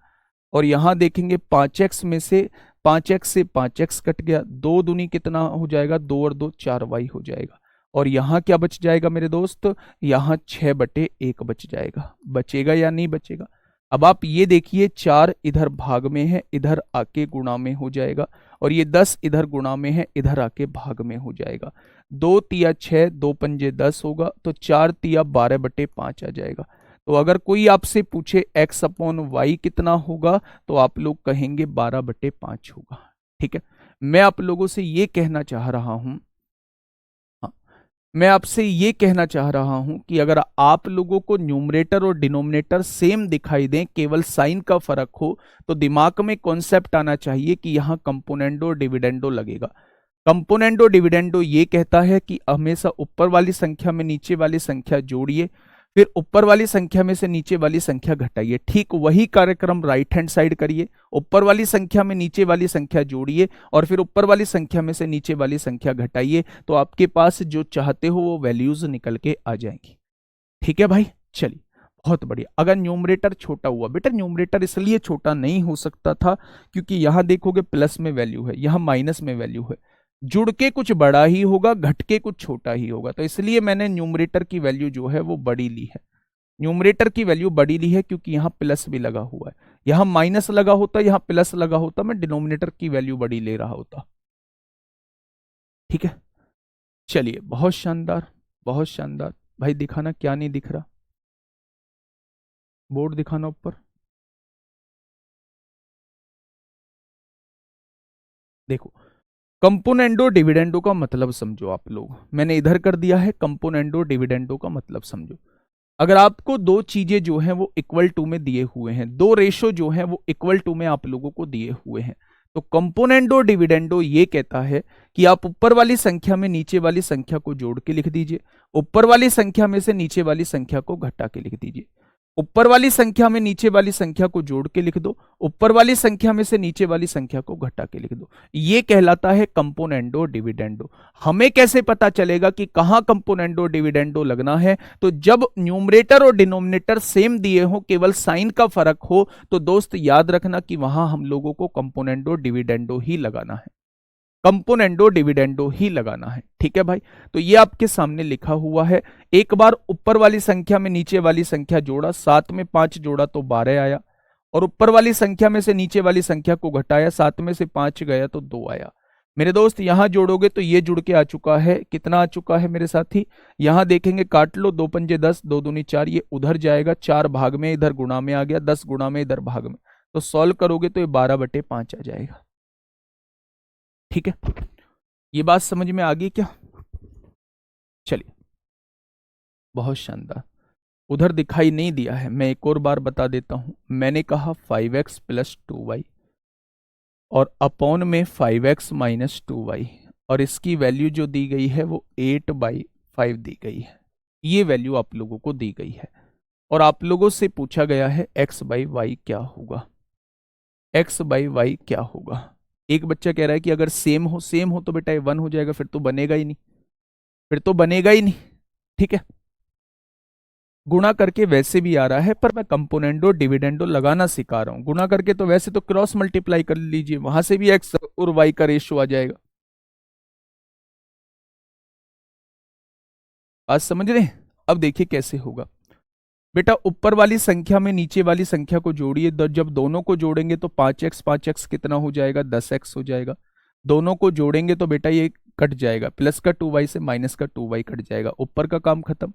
और यहां देखेंगे 5x में से 5x कट गया, 2 दूनी कितना हो जाएगा? 2 और 2 4y हो जाएगा। और यहां क्या बच जाएगा मेरे दोस्त? यहां 6/1 बच जाएगा। बचेगा या नहीं बचेगा? अब आप ये देखिए, 4 इधर भाग में है, इधर आके गुणा में हो जाएगा, और ये 10 इधर गुणा में है, इधर आके भाग में हो जाएगा। 2 तिया 6, 2 पंजे 10 होगा, तो 4 तिया 12/5 आ जाएगा। तो अगर कोई आपसे पूछे x अपॉन वाई कितना होगा, तो आप लोग कहेंगे 12/5 होगा। ठीक है, मैं आप लोगों से ये कहना चाह रहा हूं, मैं आपसे ये कहना चाह रहा हूं कि अगर आप लोगों को न्यूमरेटर और डिनोमिनेटर सेम दिखाई दें, केवल साइन का फर्क हो, तो दिमाग में कॉन्सेप्ट आना चाहिए कि यहां कंपोनेंडो डिविडेंडो लगेगा। कंपोनेंडो डिविडेंडो ये कहता है कि हमेशा ऊपर वाली संख्या में नीचे वाली संख्या जोड़िए, फिर ऊपर वाली संख्या में से नीचे वाली संख्या घटाइए। ठीक वही कार्यक्रम राइट हैंड साइड करिए, ऊपर वाली संख्या में नीचे वाली संख्या जोड़िए और फिर ऊपर वाली संख्या में से नीचे वाली संख्या घटाइए, तो आपके पास जो चाहते हो वो वैल्यूज निकल के आ जाएंगी। ठीक है भाई, चलिए बहुत बढ़िया। अगर न्यूमरेटर छोटा हुआ, बेटा न्यूमरेटर इसलिए छोटा नहीं हो सकता था क्योंकि यहां देखोगे प्लस में वैल्यू है, यहां माइनस में वैल्यू है, जुड़ के कुछ बड़ा ही होगा, घट के कुछ छोटा ही होगा, तो इसलिए मैंने न्यूमरेटर की वैल्यू जो है वो बड़ी ली है। न्यूमरेटर की वैल्यू बड़ी ली है क्योंकि यहां प्लस भी लगा हुआ है, यहां माइनस लगा होता, यहां प्लस लगा होता, मैं डिनोमिनेटर की वैल्यू बड़ी ले रहा होता। ठीक है, चलिए बहुत शानदार, बहुत शानदार। भाई दिखाना क्या नहीं दिख रहा, बोर्ड दिखाना ऊपर। देखो, कंपोनेंडो डिविडेंडो का मतलब समझो आप लोग, मैंने इधर कर दिया है, कंपोनेंडो डिविडेंडो का मतलब समझो। अगर आपको दो चीजें जो हैं वो इक्वल टू में दिए हुए हैं, दो रेशो जो हैं वो इक्वल टू में आप लोगों को दिए हुए हैं, तो कंपोनेंडो डिविडेंडो ये कहता है कि आप ऊपर वाली संख्या में नीचे वाली संख्या को जोड़ के लिख दीजिए, ऊपर वाली संख्या में से नीचे वाली संख्या को घटा के लिख दीजिए, ऊपर वाली संख्या में नीचे वाली संख्या को जोड़ के लिख दो, ऊपर वाली संख्या में से नीचे वाली संख्या को घटा के लिख दो। ये कहलाता है कंपोनेंडो डिविडेंडो। हमें कैसे पता चलेगा कि कहां कंपोनेंडो डिविडेंडो लगना है? तो जब न्यूमरेटर और डिनोमिनेटर सेम दिए हो, केवल साइन का फर्क हो, तो दोस्त याद रखना कि वहां हम लोगों को कंपोनेंडो डिविडेंडो ही लगाना है, कंपोनेंडो डिविडेंडो ही लगाना है। ठीक है भाई, तो ये आपके सामने लिखा हुआ है। एक बार ऊपर वाली संख्या में नीचे वाली संख्या जोड़ा, 7 में 5 जोड़ा तो 12 आया, और ऊपर वाली संख्या में से नीचे वाली संख्या को घटाया, 7 में से 5 गया तो 2 आया। मेरे दोस्त यहां जोड़ोगे तो ये जुड़ के आ चुका है, कितना आ चुका है मेरे साथी? यहां देखेंगे, काट लो, 2 पंजे 10, 2 दूनी 4, ये उधर जाएगा, 4 भाग में इधर गुणा में आ गया, 10 गुणा में इधर भाग में, तो सॉल्व करोगे तो ये 12/5 आ जाएगा। ठीक है, ये बात समझ में आ गई क्या? चलिए बहुत शानदार। उधर दिखाई नहीं दिया है, मैं एक और बार बता देता हूं। मैंने कहा 5x + 2y और अपॉन में 5x - 2y, और इसकी वैल्यू जो दी गई है वो 8/5 दी गई है। ये वैल्यू आप लोगों को दी गई है और आप लोगों से पूछा गया है x/y क्या होगा, x/y क्या होगा। एक बच्चा कह रहा है कि अगर सेम हो तो बेटा ये 1 हो जाएगा, फिर तो बनेगा ही नहीं, फिर तो बनेगा ही नहीं। ठीक है, गुणा करके वैसे भी आ रहा है, पर मैं कंपोनेंडो डिविडेंडो लगाना सिखा रहा हूं। गुणा करके तो वैसे तो क्रॉस मल्टीप्लाई कर लीजिए, वहां से भी एक्स और वाई का रेशियो आ जाएगा। आज समझ रहे हैं? अब देखिए कैसे होगा। बेटा ऊपर वाली संख्या में नीचे वाली संख्या को जोड़िए, जब दोनों को जोड़ेंगे तो 5x कितना हो जाएगा? 10x हो जाएगा। दोनों को जोड़ेंगे तो बेटा ये कट जाएगा, प्लस का 2y से माइनस का 2y कट जाएगा, ऊपर का काम खत्म।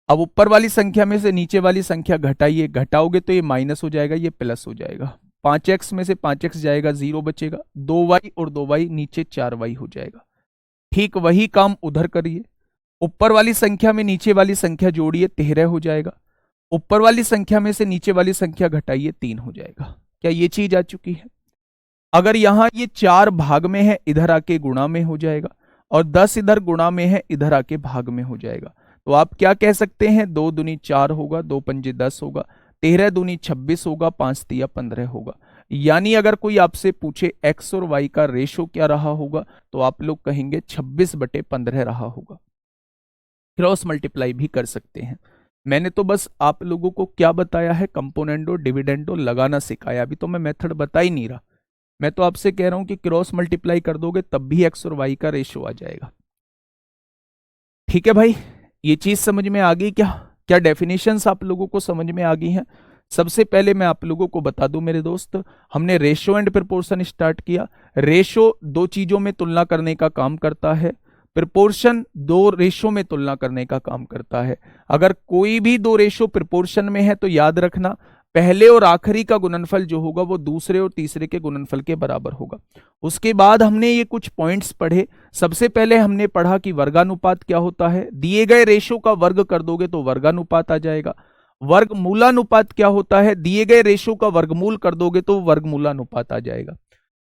अब ऊपर वाली संख्या में से नीचे वाली संख्या घटाइए, घटाओगे तो ये माइनस हो जाएगा, ये प्लस हो जाएगा। 5x में से 5x जाएगा, 0 बचेगा, 2y और 2y नीचे 4y हो जाएगा। ठीक वही काम उधर करिए, ऊपर वाली संख्या में नीचे वाली संख्या जोड़िए, 13 हो जाएगा। ऊपर वाली संख्या में से नीचे वाली संख्या घटाइए, 3 हो जाएगा। क्या ये चीज आ चुकी है? अगर यहां ये 4 भाग में है, इधर आके गुणा में हो जाएगा, और 10 इधर गुणा में है, इधर आके भाग में हो जाएगा। तो आप क्या कह सकते हैं? 2 दूनी 4 होगा, 2 पंजे 10 होगा, 13 दूनी 26 होगा, 5 तिया 15 होगा। यानी अगर कोई आपसे पूछे x और y का रेशो क्या रहा होगा, तो आप लोग कहेंगे 26/15 रहा होगा। क्रॉस मल्टीप्लाई भी कर सकते हैं। मैंने तो बस आप लोगों को क्या बताया है? कंपोनेंडो डिविडेंडो लगाना सिखाया। अभी तो मैं मेथड बता ही नहीं रहा, मैं तो आपसे कह रहा हूं कि क्रॉस मल्टीप्लाई कर दोगे तब भी x और y का रेशो आ जाएगा। ठीक है भाई, ये चीज समझ में आ गई क्या? क्या डेफिनेशंस आप लोगों को समझ में आ गई हैं? सबसे पहले मैं आप लोगों को बता दूं मेरे दोस्त, हमने रेशो एंड प्रोपोर्शन स्टार्ट किया। रेशो दो चीजों में तुलना करने का काम करता है, प्रोपोर्शन दो रेशो में तुलना करने का काम करता है। अगर कोई भी दो रेशो प्रोपोर्शन में है तो याद रखना पहले और आखिरी का गुणनफल जो होगा वो दूसरे और तीसरे के गुणनफल के बराबर होगा। उसके बाद हमने ये कुछ पॉइंट्स पढ़े। सबसे पहले हमने पढ़ा कि वर्गानुपात क्या होता है, दिए गए रेशो का वर्ग कर दोगे तो वर्गानुपात आ जाएगा। वर्गमूलानुपात क्या होता है, दिए गए रेशो का वर्गमूल कर दोगे तो वर्गमूलानुपात आ जाएगा।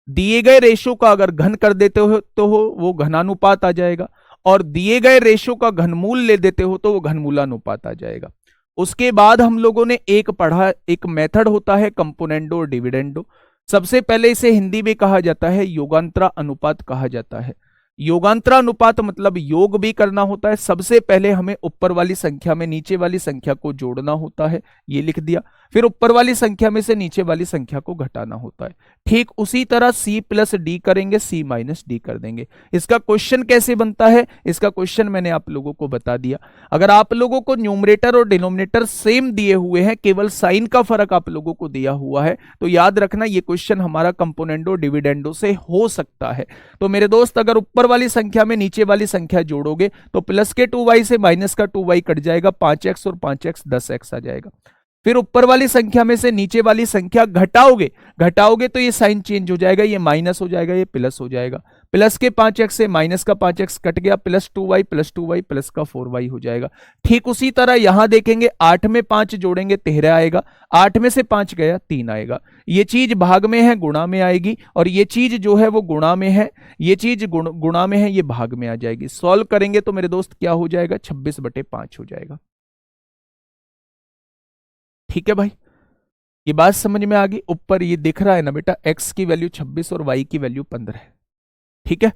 दिए गए रेशो का अगर घन कर देते हो तो वो घनानुपात आ जाएगा, और दिए गए रेशो का घनमूल ले देते हो तो वो घनमूलानुपात आ जाएगा। उसके बाद हम लोगों ने एक पढ़ा, एक मेथड होता है कंपोनेंडो और डिविडेंडो। सबसे पहले इसे हिंदी में कहा जाता है योगांतरा अनुपात कहा जाता है। योगांतरा अनुपात मतलब योग भी करना होता है। सबसे पहले हमें ऊपर वाली संख्या में नीचे वाली संख्या को जोड़ना होता है, ये लिख दिया। फिर ऊपर वाली संख्या में से नीचे वाली संख्या को घटाना होता है। ठीक उसी तरह c प्लस डी करेंगे, c माइनस डी कर देंगे। इसका क्वेश्चन कैसे बनता है, इसका क्वेश्चन मैंने आप लोगों को बता दिया। अगर आप लोगों को न्यूमरेटर और डिनोमिनेटर सेम दिए हुए हैं, केवल साइन का फर्क आप लोगों को दिया हुआ है, तो याद रखना ये क्वेश्चन हमारा कंपोनेंडो डिविडेंडो से हो सकता है। तो मेरे दोस्त अगर ऊपर वाली संख्या में नीचे वाली संख्या जोड़ोगे तो प्लस के 2y से माइनस का 2y कट जाएगा, 5x और 5x 10x आ जाएगा। फिर ऊपर वाली संख्या में से नीचे वाली संख्या घटाओगे तो ये साइन चेंज हो जाएगा, ये माइनस हो जाएगा, ये प्लस हो जाएगा। प्लस के 5x से माइनस का 5x कट गया, प्लस 2y प्लस का 4y हो जाएगा। ठीक उसी तरह यहां देखेंगे 8 में 5 जोड़ेंगे 13 आएगा, 8 में से 5 गया 3 आएगा। ये चीज भाग में है गुणा में आएगी, और ये चीज जो है वो गुणा में है, ये चीज गुणा में है, ये भाग में आ जाएगी। सॉल्व करेंगे तो मेरे दोस्त क्या हो जाएगा, 26/5 हो जाएगा। ठीक है भाई, ये बात समझ में आ गई। ऊपर ये दिख रहा है ना बेटा, x की वैल्यू 26 और y की वैल्यू 15 है। ठीक है,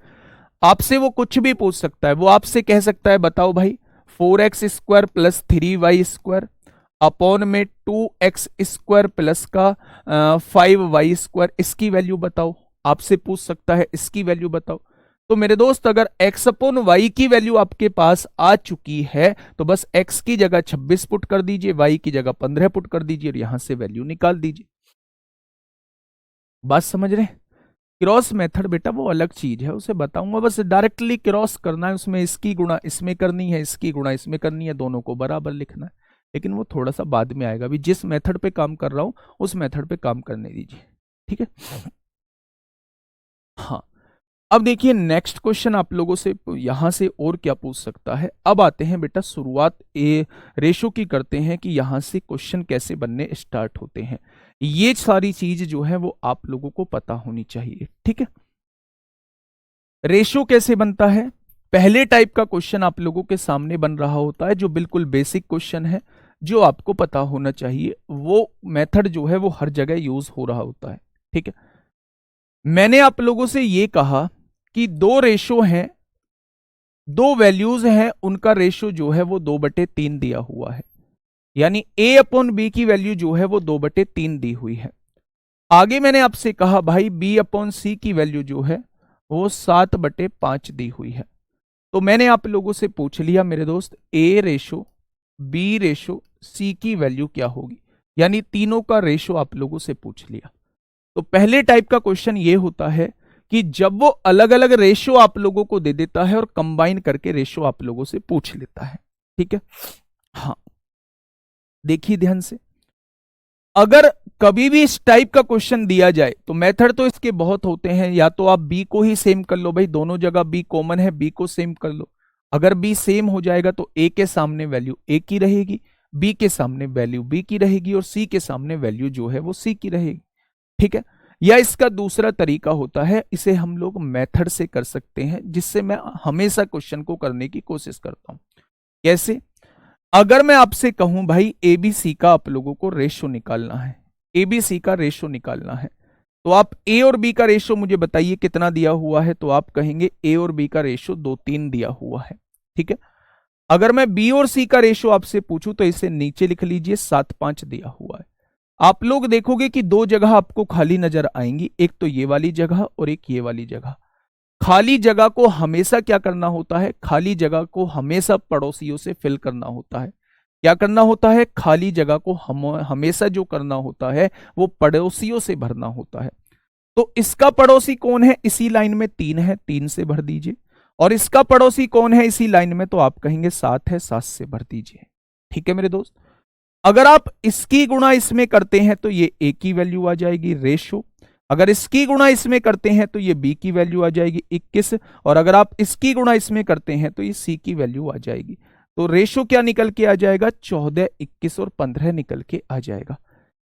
आपसे वो कुछ भी पूछ सकता है। वो आपसे कह सकता है बताओ भाई 4x square plus 3y square upon में 2x स्क्वायर प्लस का 5y स्क्वायर, इसकी वैल्यू बताओ। आपसे पूछ सकता है इसकी वैल्यू बताओ। तो मेरे दोस्त अगर x अपॉन y की वैल्यू आपके पास आ चुकी है तो बस x की जगह 26 पुट कर दीजिए, y की जगह 15 पुट कर दीजिए और यहां से वैल्यू निकाल दीजिए। बात समझ रहे हैं? क्रॉस मेथड बेटा वो अलग चीज है, उसे बताऊंगा। बस डायरेक्टली क्रॉस करना है, उसमें इसकी गुणा इसमें करनी है, इसकी गुणा इसमें करनी है, दोनों को बराबर लिखना है। लेकिन वो थोड़ा सा बाद में आएगा। अभी जिस मेथड पे काम कर रहा हूं उस मेथड पे काम करने दीजिए। ठीक है, हाँ। अब देखिए नेक्स्ट क्वेश्चन आप लोगों से यहां से और क्या पूछ सकता है। अब आते हैं बेटा शुरुआत ए रेशो की करते हैं कि यहां से क्वेश्चन कैसे बनने स्टार्ट होते हैं। ये सारी चीज जो है वो आप लोगों को पता होनी चाहिए। ठीक है, रेशो कैसे बनता है। पहले टाइप का क्वेश्चन आप लोगों के सामने बन रहा होता है, जो बिल्कुल बेसिक क्वेश्चन है, जो आपको पता होना चाहिए। वो मेथड जो है वो हर जगह यूज हो रहा होता है। ठीक है, मैंने आप लोगों से ये कहा कि दो रेशो हैं, दो वैल्यूज हैं, उनका रेशो जो है वो 2/3 दिया हुआ है। यानी a अपॉन बी की वैल्यू जो है वो 2/3 दी हुई है। आगे मैंने आपसे कहा भाई b अपॉन सी की वैल्यू जो है वो 7/5 दी हुई है। तो मैंने आप लोगों से पूछ लिया मेरे दोस्त a ratio b ratio c की वैल्यू क्या होगी, यानी तीनों का रेशो आप लोगों से पूछ लिया। तो पहले टाइप का क्वेश्चन ये होता है कि जब वो अलग अलग रेशो आप लोगों को दे देता है और कंबाइन करके रेशो आप लोगों से पूछ लेता है। ठीक है, हाँ देखिए ध्यान से, अगर कभी भी इस टाइप का क्वेश्चन दिया जाए तो मेथड तो इसके बहुत होते हैं। या तो आप b को ही सेम कर लो भाई, दोनों जगह b कॉमन है, b को सेम कर लो। अगर b सेम हो जाएगा तो a के सामने वैल्यू a की रहेगी, b के सामने वैल्यू b की रहेगी और c के सामने वैल्यू जो है वो c की रहेगी। ठीक है, या इसका दूसरा तरीका होता है, इसे हम लोग मेथड से कर सकते हैं, जिससे मैं हमेशा क्वेश्चन को करने की कोशिश करता हूं। कैसे? अगर मैं आपसे कहूं भाई एबीसी का आप लोगों को रेशो निकालना है, एबीसी का रेशो निकालना है, तो आप ए और बी का रेशो मुझे बताइए कितना दिया हुआ है। तो आप कहेंगे ए और बी का रेशो 2:3 दिया हुआ है। ठीक है, अगर मैं बी और सी का रेशो आपसे पूछूं तो इसे नीचे लिख लीजिए, 7:5 दिया हुआ है। आप लोग देखोगे कि दो जगह आपको खाली नजर आएंगी, एक तो ये वाली जगह और एक ये वाली जगह। खाली जगह को हमेशा क्या करना होता है, खाली जगह को हमेशा पड़ोसियों से फिल करना होता है। क्या करना होता है, खाली जगह को हमेशा जो करना होता है वो पड़ोसियों से भरना होता है। तो इसका पड़ोसी कौन है, इसी लाइन में 3 है, 3 से भर दीजिए। और इसका पड़ोसी कौन है इसी लाइन में, तो आप कहेंगे 7 है, 7 से भर दीजिए। ठीक है मेरे दोस्त, अगर आप इसकी गुणा इसमें करते हैं तो ये a की वैल्यू आ जाएगी रेशो, अगर इसकी गुणा इसमें करते हैं तो ये b की वैल्यू आ जाएगी 21, और अगर आप इसकी गुणा इसमें करते हैं तो ये c की वैल्यू आ जाएगी। तो रेशो क्या निकल के आ जाएगा, 14, 21 और 15 निकल के आ जाएगा।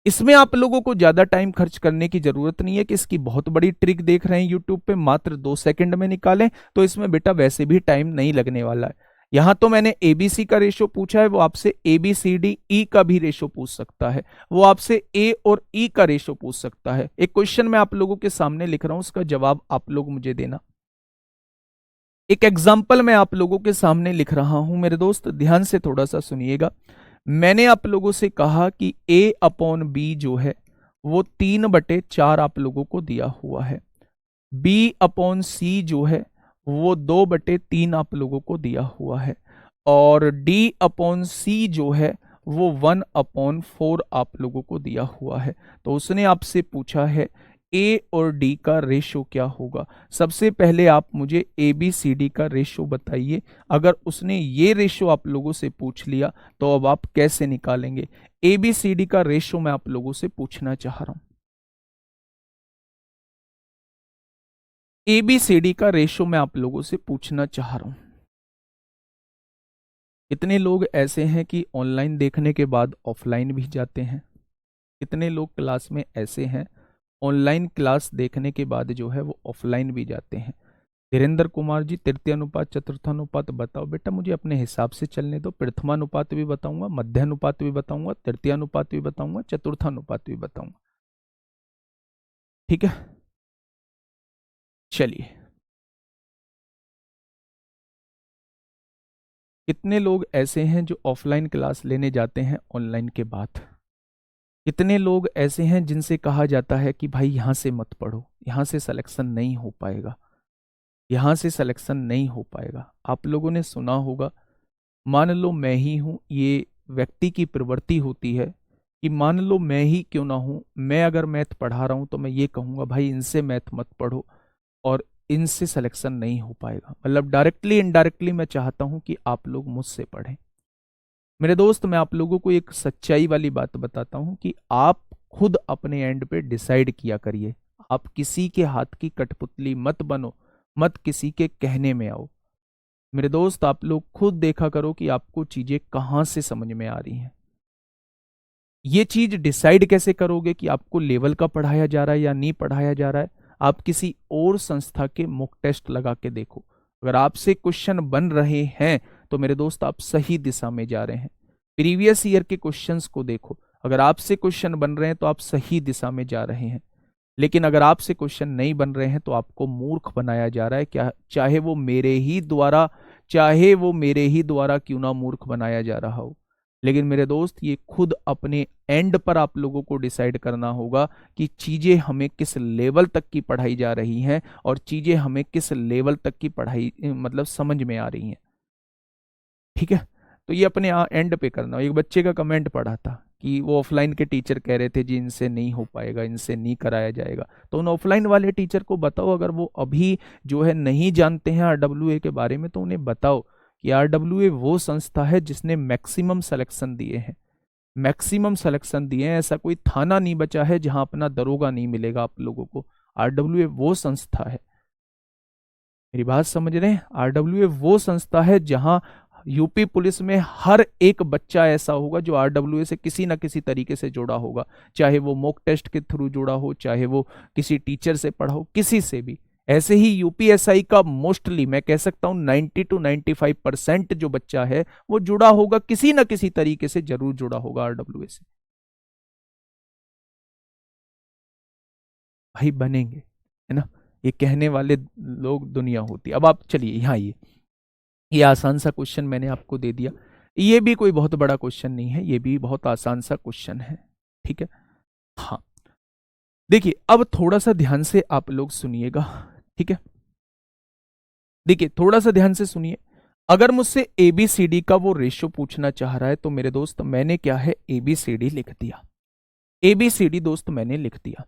इसमें आप लोगों को ज्यादा टाइम खर्च करने की जरूरत नहीं है कि इसकी बहुत बड़ी ट्रिक देख रहे हैं यूट्यूब पे, मात्र 2 सेकंड में निकालें, तो इसमें बेटा वैसे भी टाइम नहीं लगने वाला है। यहां तो मैंने एबीसी का रेशो पूछा है, वो आपसे एबीसीडी ई का भी रेशो पूछ सकता है, वो आपसे ए और ई का रेशो पूछ सकता है। एक क्वेश्चन मैं आप लोगों के सामने लिख रहा हूं, उसका जवाब आप लोग मुझे देना। एक एग्जाम्पल मैं आप लोगों के सामने लिख रहा हूं मेरे दोस्त, ध्यान से थोड़ा सा सुनिएगा। मैंने आप लोगों से कहा कि a अपॉन बी जो है वो 3/4 आप लोगों को दिया हुआ है, b अपॉन सी जो है वो 2/3 आप लोगों को दिया हुआ है, और d अपॉन सी जो है वो 1/4 आप लोगों को दिया हुआ है। तो उसने आपसे पूछा है ए और डी का रेशो क्या होगा। सबसे पहले आप मुझे ए बी सी डी का रेशो बताइए। अगर उसने ये रेशो आप लोगों से पूछ लिया तो अब आप कैसे निकालेंगे। ए बी सी डी का रेशो मैं आप लोगों से पूछना चाह रहा हूं। ए बी सी डी का रेशो मैं आप लोगों से पूछना चाह रहा हूं। कितने लोग ऐसे हैं कि ऑनलाइन देखने के बाद ऑफलाइन भी जाते हैं? कितने लोग क्लास में ऐसे हैं ऑनलाइन क्लास देखने के बाद जो है वो ऑफलाइन भी जाते हैं? धीरेन्द्र कुमार जी, तृतीयानुपात चतुर्थानुपात बताओ। बेटा मुझे अपने हिसाब से चलने दो, प्रथमानुपात भी बताऊंगा, मध्यानुपात भी बताऊंगा, तृतीयानुपात भी बताऊंगा, चतुर्थानुपात भी बताऊंगा। ठीक है, चलिए। कितने लोग ऐसे हैं जो ऑफलाइन क्लास लेने जाते हैं ऑनलाइन के बाद? कितने लोग ऐसे हैं जिनसे कहा जाता है कि भाई यहां से मत पढ़ो, यहां से सिलेक्शन नहीं हो पाएगा, यहां से सिलेक्शन नहीं हो पाएगा? आप लोगों ने सुना होगा, मान लो मैं ही हूं, ये व्यक्ति की प्रवृत्ति होती है कि मान लो मैं ही क्यों ना हूं, मैं अगर मैथ पढ़ा रहा हूं तो मैं ये कहूंगा भाई इनसे मैथ मत पढ़ो और इनसे सिलेक्शन नहीं हो पाएगा। मतलब डायरेक्टली इनडायरेक्टली मैं चाहता हूं कि आप लोग मुझसे पढ़ें। मेरे दोस्त मैं आप लोगों को एक सच्चाई वाली बात बताता हूं कि आप खुद अपने एंड पे डिसाइड किया करिए। आप किसी के हाथ की कठपुतली मत बनो, मत किसी के कहने में आओ। मेरे दोस्त आप लोग खुद देखा करो कि आपको चीजें कहां से समझ में आ रही हैं। ये चीज डिसाइड कैसे करोगे कि आपको लेवल का पढ़ाया जा रहा है या नहीं पढ़ाया जा रहा है? आप किसी और संस्था के मॉक टेस्ट लगा के देखो। अगर आपसे क्वेश्चन बन रहे हैं तो मेरे दोस्त आप सही दिशा में जा रहे हैं। प्रीवियस ईयर के क्वेश्चंस को देखो, अगर आपसे क्वेश्चन बन रहे हैं तो आप सही दिशा में जा रहे हैं। लेकिन अगर आपसे क्वेश्चन नहीं बन रहे हैं तो आपको मूर्ख बनाया जा रहा है, क्या चाहे वो मेरे ही द्वारा क्यों ना मूर्ख बनाया जा रहा हो। लेकिन मेरे दोस्त ये खुद अपने एंड पर आप लोगों को डिसाइड करना होगा कि चीजें हमें किस लेवल तक की पढ़ाई जा रही हैं और चीजें हमें किस लेवल तक की पढ़ाई मतलब समझ में आ रही हैं। ठीक है, तो ये अपने एंड पे करना। एक बच्चे का कमेंट पढ़ा था कि वो ऑफलाइन के टीचर कह रहे थे जी इनसे नहीं हो पाएगा, इनसे नहीं कराया जाएगा। तो उन ऑफलाइन वाले टीचर को बताओ, अगर वो अभी जो है नहीं जानते हैं आरडब्ल्यूए के बारे में, तो उन्हें बताओ कि आरडब्ल्यूए वो संस्था है जिसने मैक्सिमम सिलेक्शन दिए हैं, मैक्सिमम सिलेक्शन दिए हैं। ऐसा कोई थाना नहीं बचा है जहां अपना दरोगा नहीं मिलेगा आप लोगों को। आरडब्ल्यूए वो संस्था है, मेरी बात समझ रहे हैं? आरडब्ल्यूए वो संस्था है जहां यूपी पुलिस में हर एक बच्चा ऐसा होगा जो आरडब्ल्यूए से किसी ना किसी तरीके से जुड़ा होगा, चाहे वो मॉक टेस्ट के थ्रू जुड़ा हो, चाहे वो किसी टीचर से पढ़ा हो, किसी से भी। ऐसे ही यूपीएसआई का मोस्टली मैं कह सकता हूं 90 to 95% जो बच्चा है वो जुड़ा होगा, किसी ना किसी तरीके से जरूर जुड़ा होगा आरडब्ल्यूए से। भाई बनेंगे, है ना? ये कहने वाले लोग दुनिया होती है। अब आप चलिए यहाँ ये आसान सा क्वेश्चन मैंने आपको दे दिया। ये भी कोई बहुत बड़ा क्वेश्चन नहीं है, ये भी बहुत आसान सा क्वेश्चन है। ठीक है, हाँ देखिए अब थोड़ा सा ध्यान से आप लोग सुनिएगा। ठीक है, देखिए थोड़ा सा ध्यान से सुनिए। अगर मुझसे एबीसीडी का वो रेशियो पूछना चाह रहा है तो मेरे दोस्त मैंने क्या है एबीसीडी लिख दिया। एबीसीडी दोस्त मैंने लिख दिया।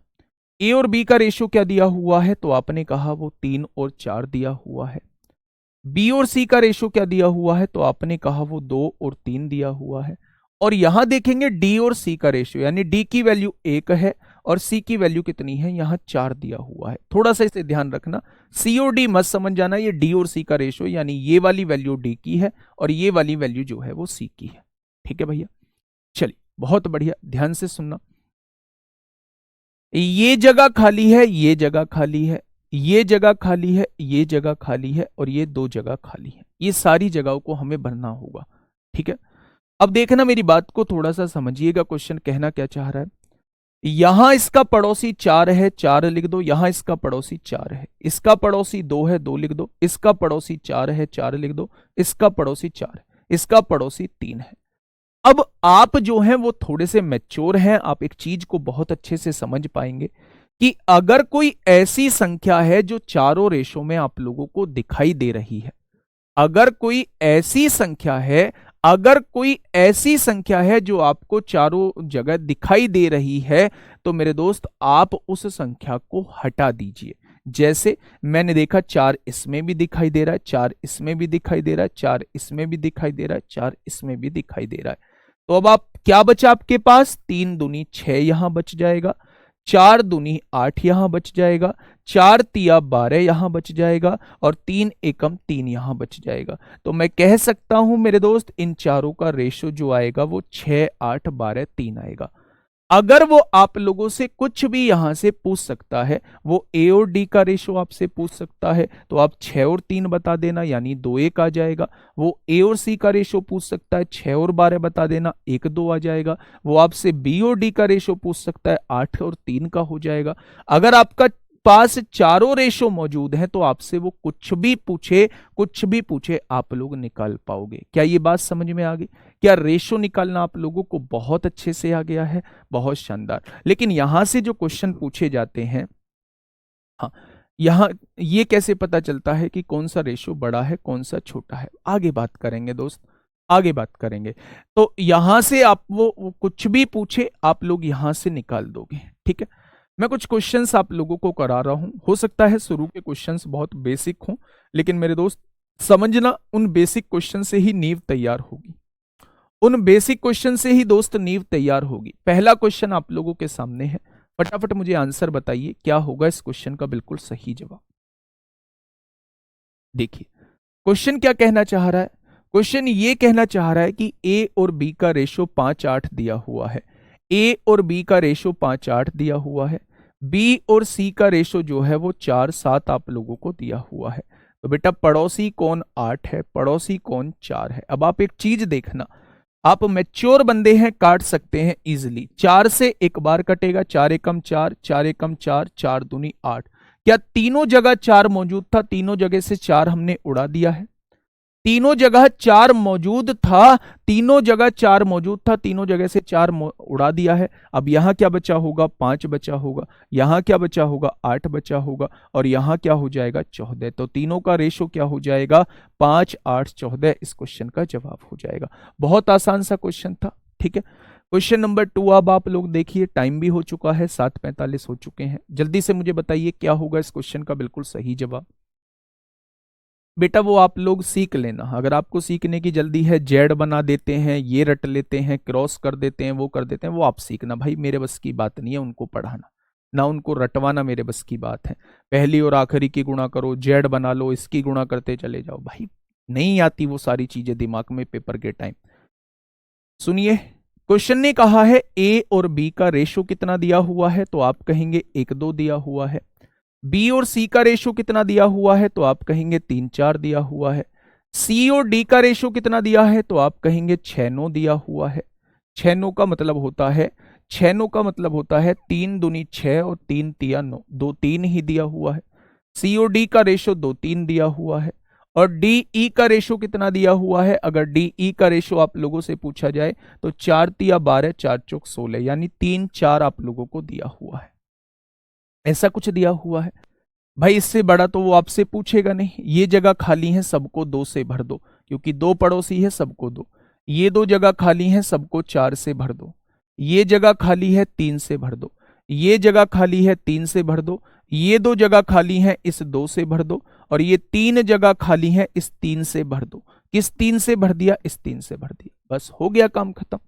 ए और बी का रेशियो क्या दिया हुआ है तो आपने कहा वो 3 और 4 दिया हुआ है। बी और सी का रेशो क्या दिया हुआ है तो आपने कहा वो 2 और 3 दिया हुआ है। और यहां देखेंगे डी और सी का रेशियो, यानी डी की वैल्यू 1 है और सी की वैल्यू कितनी है, यहां 4 दिया हुआ है। थोड़ा सा इसे ध्यान रखना, सी और डी मत समझ जाना, ये डी और सी का रेशियो यानी ये वाली वैल्यू डी की है और ये वाली वैल्यू जो है वो सी की है। ठीक है भैया, चलिए बहुत बढ़िया, ध्यान से सुनना। ये जगह खाली है, ये जगह खाली है, ये जगह खाली है, ये जगह खाली है और ये 2 जगह खाली है। ये सारी जगहों को हमें भरना होगा। ठीक है, अब देखना मेरी बात को थोड़ा सा समझिएगा, क्वेश्चन कहना क्या चाह रहा है। यहां इसका पड़ोसी 4 है, 4 लिख दो। यहां इसका पड़ोसी 4 है, इसका पड़ोसी 2 है, 2 लिख दो। इसका पड़ोसी 4 है, 4 लिख दो। इसका पड़ोसी 4 है, इसका पड़ोसी 3 है। अब आप जो हैं वो थोड़े से मैच्योर हैं, आप एक चीज को बहुत अच्छे से समझ पाएंगे कि अगर कोई ऐसी संख्या है जो चारों रेशों में आप लोगों को दिखाई दे रही है, अगर कोई ऐसी संख्या है, अगर कोई ऐसी संख्या है जो आपको चारों जगह दिखाई दे रही है, तो मेरे दोस्त आप उस संख्या को हटा दीजिए। जैसे मैंने देखा 4 इसमें भी दिखाई दे रहा है, 4 इसमें भी दिखाई दे रहा है, 4 इसमें भी दिखाई दे रहा है, 4 इसमें भी दिखाई दे रहा है। तो अब आप क्या बचा आपके पास, 3 दूनी 6 यहां बच जाएगा, 4 दूनी 8 यहां बच जाएगा, 4 तिया 12 यहां बच जाएगा और 3 एकम 3 यहां बच जाएगा। तो मैं कह सकता हूं मेरे दोस्त, इन चारों का रेशो जो आएगा वो 6, 8, 12, 3 आएगा। अगर वो आप लोगों से कुछ भी यहां से पूछ सकता है, वो ए और डी का रेशो आपसे पूछ सकता है, तो आप 6 और 3 बता देना, यानी 2 1 आ जाएगा। वो ए और सी का रेशो पूछ सकता है, 6 और 12 बता देना, 1 2 आ जाएगा। वो आपसे बी और डी का रेशो पूछ सकता है, 8 और 3 का हो जाएगा। अगर आपका पास चारों रेशो मौजूद हैं तो आपसे वो कुछ भी पूछे, कुछ भी पूछे, आप लोग निकाल पाओगे। क्या ये बात समझ में आ गई? क्या रेशो निकालना आप लोगों को बहुत अच्छे से आ गया है? बहुत शानदार। लेकिन यहां से जो क्वेश्चन पूछे जाते हैं, हाँ, यहां ये कैसे पता चलता है कि कौन सा रेशो बड़ा है, कौन सा छोटा है? आगे बात करेंगे दोस्त, आगे बात करेंगे। तो यहां से आप वो कुछ भी पूछे, आप लोग यहां से निकाल दोगे। ठीक है, मैं कुछ क्वेश्चंस आप लोगों को करा रहा हूं। हो सकता है शुरू के क्वेश्चंस बहुत बेसिक हों, लेकिन मेरे दोस्त समझना, उन बेसिक क्वेश्चन से ही नींव तैयार होगी। उन बेसिक क्वेश्चन से ही दोस्त नींव तैयार होगी। पहला क्वेश्चन आप लोगों के सामने है, फटाफट मुझे आंसर बताइए, क्या होगा इस क्वेश्चन का बिल्कुल सही जवाब। देखिए क्वेश्चन क्या कहना चाह रहा है। क्वेश्चन ये कहना चाह रहा है कि ए और बी का रेशो 5 8 दिया हुआ है। ए और बी का रेशो 5 8 दिया हुआ है। बी और सी का रेशो जो है वो 4 7 आप लोगों को दिया हुआ है। तो बेटा पड़ोसी कौन 8 है, पड़ोसी कौन 4 है। अब आप एक चीज देखना, आप मैच्योर बंदे हैं, काट सकते हैं इजिली। 4 से एक बार कटेगा, 4 एकम 4, 4 एकम 4, 4 दूनी 8। क्या तीनों जगह 4 मौजूद था? तीनों जगह से 4 हमने उड़ा दिया है। तीनों जगह 4 मौजूद था, तीनों जगह 4 मौजूद था, तीनों जगह से 4 उड़ा दिया है। अब यहां क्या बचा होगा? 5 बचा होगा। यहां क्या बचा होगा? 8 बचा होगा। और यहां क्या हो जाएगा? 14। तो तीनों का रेशो क्या हो जाएगा? 5 8 14। इस क्वेश्चन का जवाब हो जाएगा। बहुत आसान सा क्वेश्चन था। ठीक है, क्वेश्चन नंबर 2 अब आप लोग देखिए, टाइम भी हो चुका है, 7:45 हो चुके हैं। जल्दी से मुझे बताइए क्या होगा इस क्वेश्चन का बिल्कुल सही जवाब। बेटा वो आप लोग सीख लेना, अगर आपको सीखने की जल्दी है, जेड बना देते हैं, ये रट लेते हैं, क्रॉस कर देते हैं, वो कर देते हैं, वो आप सीखना। भाई मेरे बस की बात नहीं है उनको पढ़ाना, ना उनको रटवाना मेरे बस की बात है। पहली और आखिरी की गुणा करो, जेड बना लो, इसकी गुणा करते चले जाओ। भाई नहीं आती वो सारी चीजें दिमाग में पेपर के टाइम। सुनिए, क्वेश्चन ने कहा है ए और बी का रेशो कितना दिया हुआ है, तो आप कहेंगे 1 2 दिया हुआ है। बी और सी का रेशो कितना दिया हुआ है, तो आप कहेंगे 3 4 दिया हुआ है। सी और डी का रेशो कितना दिया है, तो आप कहेंगे 6 9 दिया हुआ है। 6 9 का मतलब होता है, 6 9 का मतलब होता है 3 दूनी 6 और 3 तिया 9, 2 3 ही दिया हुआ है। सी और डी का रेशो 2 3 दिया हुआ है। और डी ई का रेशो कितना दिया हुआ है, अगर डी ई का रेशो आप लोगों से पूछा जाए तो 4 तिया 12, 4 चौक 16, यानी 3 4 आप लोगों को दिया हुआ है। ऐसा कुछ दिया हुआ है। भाई इससे बड़ा तो वो आपसे पूछेगा नहीं। ये जगह खाली है, सबको 2 से भर दो, क्योंकि 2 पड़ोसी है, सबको 2। ये 2 जगह खाली है, सबको 4 से भर दो। ये जगह खाली है, 3 से भर दो। ये जगह खाली है, 3 से भर दो। ये 2 जगह खाली है, इस 2 से भर दो। और ये 3 जगह खाली है, इस 3 से भर दो। किस 3 से भर दिया? इस 3 से भर दिया। बस हो गया काम खत्म।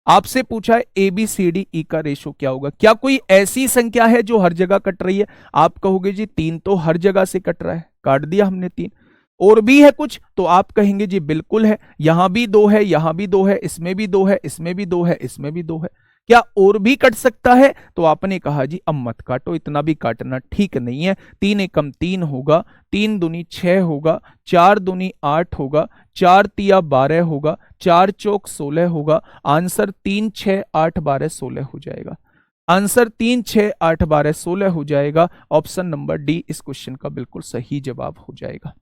आपसे पूछा है A B C D E का रेशो क्या होगा। क्या कोई ऐसी संख्या है जो हर जगह कट रही है? आप कहोगे जी 3 तो हर जगह से कट रहा है, काट दिया हमने 3। और भी है कुछ? तो आप कहेंगे जी बिल्कुल है, यहां भी 2 है, यहां भी 2 है, इसमें भी 2 है, इसमें भी 2 है, इसमें भी 2 है। क्या और भी कट सकता है? तो आपने कहा जी अब मत काटो, इतना भी काटना ठीक नहीं है। 3 एकम 3 होगा, 3 दूनी 6 होगा, 4 दूनी 8 होगा, 4 तिया 12 होगा, 4 चौक 16 होगा। आंसर 3 6 8 12 16 हो जाएगा। आंसर 3 6 8 12 16 हो जाएगा। ऑप्शन नंबर डी इस क्वेश्चन का बिल्कुल सही जवाब हो जाएगा।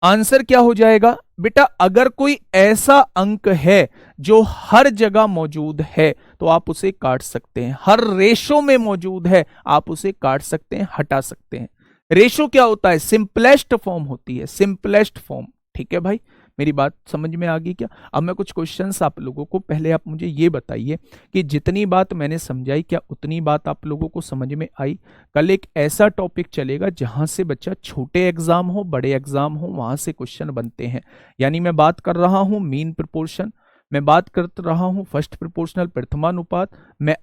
आंसर क्या हो जाएगा बेटा? अगर कोई ऐसा अंक है जो हर जगह मौजूद है तो आप उसे काट सकते हैं। हर रेशो में मौजूद है, आप उसे काट सकते हैं, हटा सकते हैं। रेशो क्या होता है? सिंपलेस्ट फॉर्म होती है, सिंपलेस्ट फॉर्म। ठीक है भाई, मेरी बात समझ में आ गई क्या? अब मैं कुछ क्वेश्चंस आप लोगों को, पहले आप मुझे ये बताइए कि जितनी बात मैंने समझाई क्या उतनी बात आप लोगों को समझ में आई? कल एक ऐसा टॉपिक चलेगा जहां से बच्चा छोटे एग्जाम हो बड़े एग्जाम हो वहां से क्वेश्चन बनते हैं। यानी मैं बात कर रहा हूं मीन प्रोपोर्शन, मैं बात कर रहा हूं फर्स्ट प्रोपोर्शनल प्रथमानुपात, मैं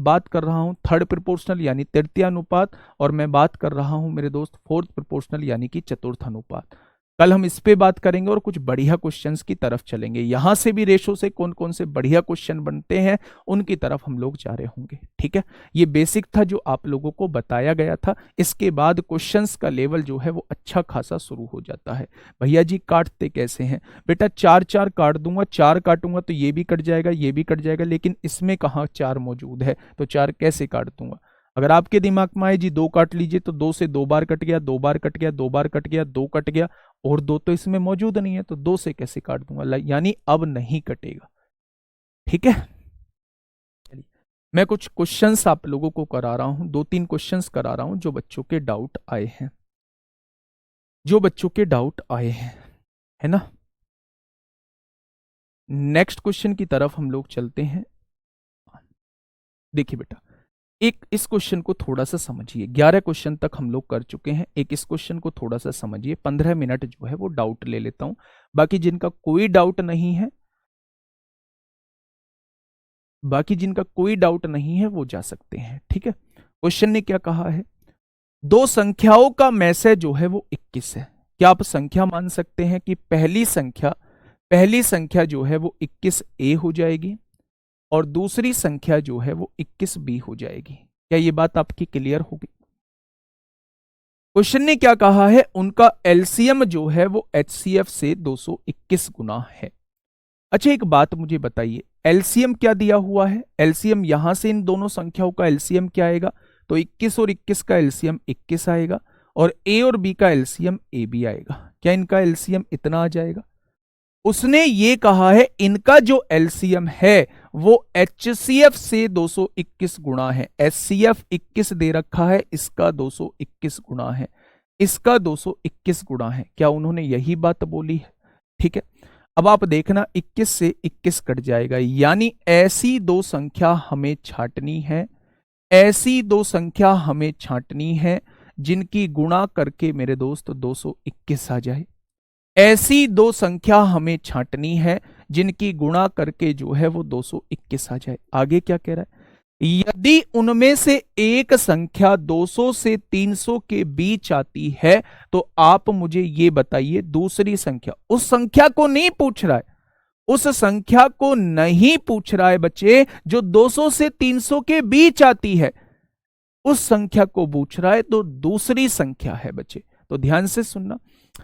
बात कर रहा हूं थर्ड प्रोपोर्शनल यानी तृतीयानुपात, और मैं बात कर रहा हूं मेरे दोस्त फोर्थ प्रोपोर्शनल यानी कि चतुर्थानुपात। कल हम इस पे बात करेंगे और कुछ बढ़िया क्वेश्चंस की तरफ चलेंगे। यहां से भी रेशो से कौन कौन से बढ़िया क्वेश्चन बनते हैं उनकी तरफ हम लोग जा रहे होंगे। ठीक है, ये बेसिक था जो आप लोगों को बताया गया था। इसके बाद क्वेश्चंस का लेवल जो है वो अच्छा खासा शुरू हो जाता है। भैया जी काटते कैसे हैं? बेटा 4 4 काट दूंगा, 4 काटूंगा तो ये भी कट जाएगा, ये भी कट जाएगा, लेकिन इसमें कहाँ 4 मौजूद है तो 4 कैसे काट दूंगा? अगर आपके दिमाग में आए जी 2 काट लीजिए तो 2 से 2 बार कट गया, 2 बार कट गया, 2 बार कट गया, 2 कट गया, और 2 तो इसमें मौजूद नहीं है तो 2 से कैसे काट दूंगा? यानी अब नहीं कटेगा। ठीक है, चलिए मैं कुछ क्वेश्चंस आप लोगों को करा रहा हूं, 2-3 क्वेश्चंस करा रहा हूं जो बच्चों के डाउट आए हैं, जो बच्चों के डाउट आए हैं, है ना। नेक्स्ट क्वेश्चन की तरफ हम लोग चलते हैं। देखिए बेटा, एक इस क्वेश्चन को थोड़ा सा समझिए। 11 क्वेश्चन तक हम लोग कर चुके हैं, एक इस क्वेश्चन को थोड़ा सा समझिए। 15 मिनट जो है वो डाउट ले लेता हूं, बाकी जिनका कोई डाउट नहीं है, बाकी जिनका कोई डाउट नहीं है वो जा सकते हैं। ठीक है, क्वेश्चन ने क्या कहा है? दो संख्याओं का मैसेज जो है वो 21 है। क्या आप संख्या मान सकते हैं कि पहली संख्या जो है वो 21A हो जाएगी और दूसरी संख्या जो है वो 21B हो जाएगी? क्या ये बात आपकी क्लियर होगी? क्वेश्चन ने क्या कहा है? उनका एलसीएम जो है वो एचसीएफ से 221 गुना है। अच्छा एक बात मुझे बताइए, एलसीएम क्या दिया हुआ है? एलसीएम यहां से इन दोनों संख्याओं का एलसीएम क्या आएगा? तो 21 और 21 का एलसीएम 21 आएगा और ए और बी का एलसीएम ए बी आएगा। क्या इनका एलसीएम इतना आ जाएगा? उसने ये कहा है इनका जो एलसीएम है वो एचसीएफ से 221 गुना है। एचसीएफ 21 दे रखा है, इसका 221 गुना है, इसका 221 गुना है। क्या उन्होंने यही बात बोली है? ठीक है, अब आप देखना 21 से 21 कट जाएगा, यानी ऐसी दो संख्या हमें छांटनी है, ऐसी दो संख्या हमें छांटनी है जिनकी गुणा करके मेरे दोस्त 221 आ जाए। ऐसी दो संख्या हमें छांटनी है जिनकी गुणा करके जो है वो 221 आ जाए। आगे क्या कह रहा है? यदि उनमें से एक संख्या 200 से 300 के बीच आती है तो आप मुझे ये बताइए दूसरी संख्या। उस संख्या को नहीं पूछ रहा है, उस संख्या को नहीं पूछ रहा है बच्चे जो 200 से 300 के बीच आती है, उस संख्या को पूछ रहा है। तो दूसरी संख्या है बच्चे, तो ध्यान से सुनना।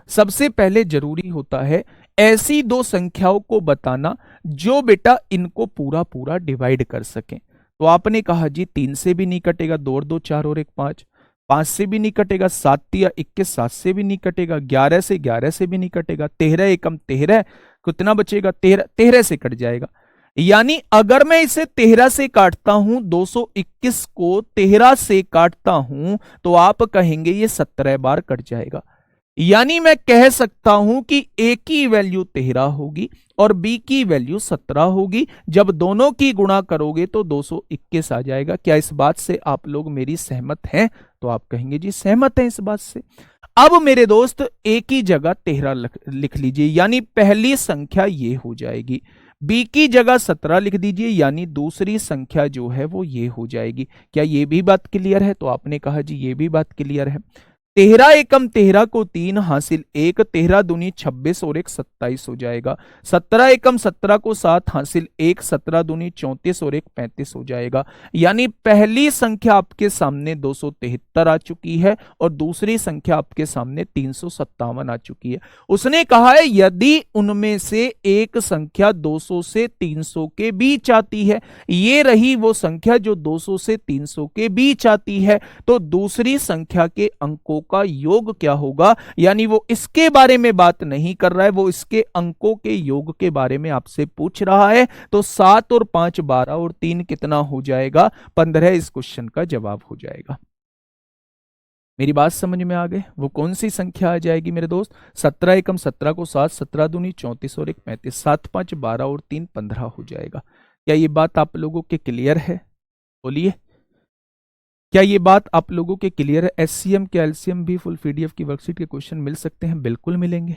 सबसे पहले जरूरी होता है ऐसी दो संख्याओं को बताना जो बेटा इनको पूरा पूरा डिवाइड कर सके। तो आपने कहा जी 3 से भी नहीं कटेगा, 2 और 2 4 और 1 5, 5 से भी नहीं कटेगा, 7 या 21 7 से भी नहीं कटेगा, 11 से भी नहीं कटेगा, 13 एकम 13 कितना बचेगा? 13 से कट जाएगा। यानी अगर मैं इसे 13 से काटता हूं, 221 को 13 से काटता हूं तो आप कहेंगे ये 17 बार कट जाएगा। यानी मैं कह सकता हूं कि ए की वैल्यू 13 होगी और बी की वैल्यू 17 होगी। जब दोनों की गुणा करोगे तो 221 आ जाएगा। क्या इस बात से आप लोग मेरी सहमत हैं? तो आप कहेंगे जी सहमत हैं इस बात से। अब मेरे दोस्त ए की जगह 13 लिख लीजिए, यानी पहली संख्या ये हो जाएगी। बी की जगह 17 लिख दीजिए, यानी दूसरी संख्या जो है वो ये हो जाएगी। क्या ये भी बात क्लियर है? तो आपने कहा जी ये भी बात क्लियर है। 13 एकम 13 को 3 हासिल 1, 13 दूनी 26 और 1 27 हो जाएगा। 17 एकम 17 को 7 हासिल 1, 17 दूनी 34 और 1 35 हो जाएगा। यानी पहली संख्या आपके सामने 273 आ चुकी है और दूसरी संख्या आपके सामने 357 आ चुकी है। उसने कहा है यदि उनमें से एक संख्या 200 से 300 के बीच आती है, ये रही वो संख्या जो 200 से 300 के बीच आती है, तो दूसरी संख्या के अंकों का योग क्या होगा। यानी वो इसके बारे में बात नहीं कर रहा है, वो इसके अंकों के योग के बारे में आपसे पूछ रहा है। तो 7 और 5 12 और 3 कितना हो जाएगा, 15 इस क्वेश्चन का जवाब हो जाएगा। मेरी बात समझ में आ गई। वो कौन सी संख्या आ जाएगी मेरे दोस्त, 17 एकम 17 को 7, 17 दूनी 34 और 1 35, 7 5 12 और 3 15 हो जाएगा। क्या ये बात आप लोगों के क्लियर है, बोलिए। क्या ये बात आप लोगों के क्लियर है। एचसीएम के एलसीएम भी फुल पीडीएफ की वर्कशीट के क्वेश्चन मिल सकते हैं, बिल्कुल मिलेंगे,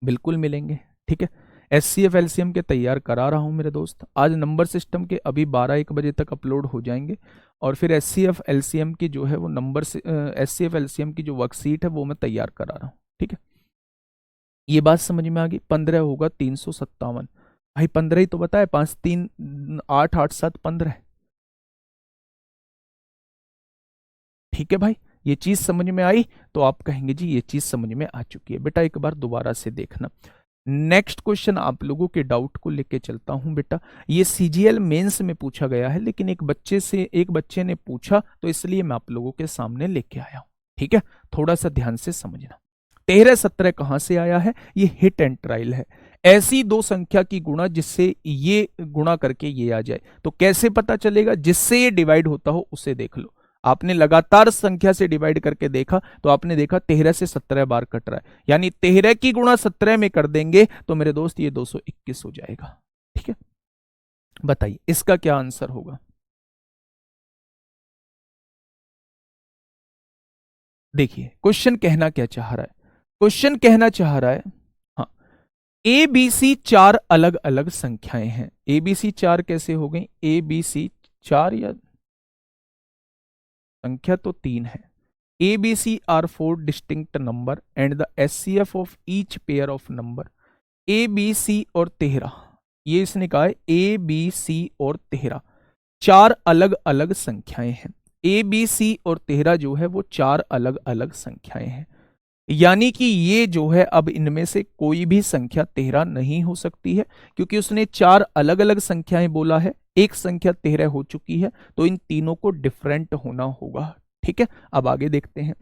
बिल्कुल मिलेंगे। ठीक है, एचसीएफ एलसीएम के तैयार करा रहा हूं मेरे दोस्त। आज नंबर सिस्टम के अभी 12-1 बजे तक अपलोड हो जाएंगे और फिर एचसीएफ एलसीएम की जो है वो नंबर एचसीएफ एलसीएम की जो वर्कशीट है वो मैं तैयार करा रहा हूं। ठीक है, ये बात समझ में आ गई। 15 होगा 357। भाई 15 ही तो बताए, 5 3 8 8 7 15। ठीक है भाई, ये चीज समझ में आई तो आप कहेंगे जी ये चीज समझ में आ चुकी है। बेटा एक बार दोबारा से देखना। नेक्स्ट क्वेश्चन आप लोगों के डाउट को लेके चलता हूं बेटा। ये सीजीएल मेंस में पूछा गया है, लेकिन एक बच्चे ने पूछा तो इसलिए मैं आप लोगों के सामने लेके आया हूं। ठीक है, थोड़ा सा ध्यान से समझना। 13 17 कहां से आया है, ये हिट एंड ट्रायल है। ऐसी दो संख्या की गुणा जिससे ये गुणा करके ये आ जाए, तो कैसे पता चलेगा, जिससे ये डिवाइड होता हो उसे देख लो। आपने लगातार संख्या से डिवाइड करके देखा तो आपने देखा 13 से 17 बार कट रहा है, यानी 13 की गुणा 17 में कर देंगे तो मेरे दोस्त ये 221 हो जाएगा। ठीक है, बताइए इसका क्या आंसर होगा। देखिए क्वेश्चन कहना क्या चाह रहा है, क्वेश्चन कहना चाह रहा है हाँ, ए बी सी 4 अलग अलग संख्याएं हैं। ए बी सी 4 कैसे हो गई, ए बी सी 4 या संख्या तो 3 है। A B C are 4 distinct number and the HCF of each pair of number. A B C और 13, ये इसने कहा है ए बी सी और 13 4 अलग अलग संख्याएं हैं। ए बी सी और 13 जो है वो 4 अलग अलग संख्याएं हैं, यानी कि ये जो है अब इनमें से कोई भी संख्या 13 नहीं हो सकती है, क्योंकि उसने 4 अलग अलग संख्याएं बोला है, एक संख्या 13 हो चुकी है, तो इन तीनों को डिफरेंट होना होगा। ठीक है, अब आगे देखते हैं।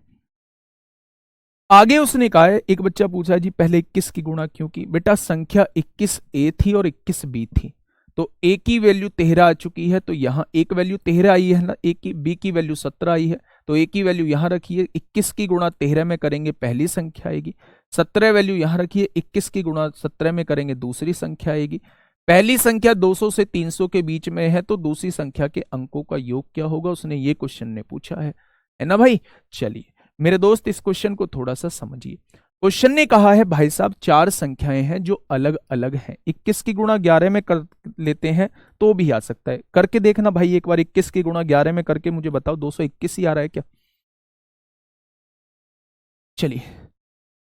आगे उसने कहा है, एक बच्चा पूछा जी पहले 21 की गुणा क्यों की। बेटा संख्या 21 ए थी और 21 बी थी, तो ए की वैल्यू 13 आ चुकी है, तो यहां एक वैल्यू 13 आई है ना, ए की बी की वैल्यू 17 आई है, तो ए की वैल्यू यहां रखिए, 21 की गुणा 13 में करेंगे पहली संख्या आएगी। 17 वैल्यू यहां रखिए, 21 की गुणा 17 में करेंगे दूसरी संख्या आएगी। पहली संख्या 200 से 300 के बीच में है, तो दूसरी संख्या के अंकों का योग क्या होगा, उसने ये क्वेश्चन ने पूछा है ना भाई। चलिए मेरे दोस्त इस क्वेश्चन को थोड़ा सा समझिए। क्वेश्चन ने कहा है भाई साहब 4 संख्याएं हैं जो अलग अलग हैं। 21 की गुणा 11 में कर लेते हैं तो भी आ सकता है, करके देखना भाई एक बार। 21 की गुणा 11 में करके मुझे बताओ 221 ही आ रहा है क्या। चलिए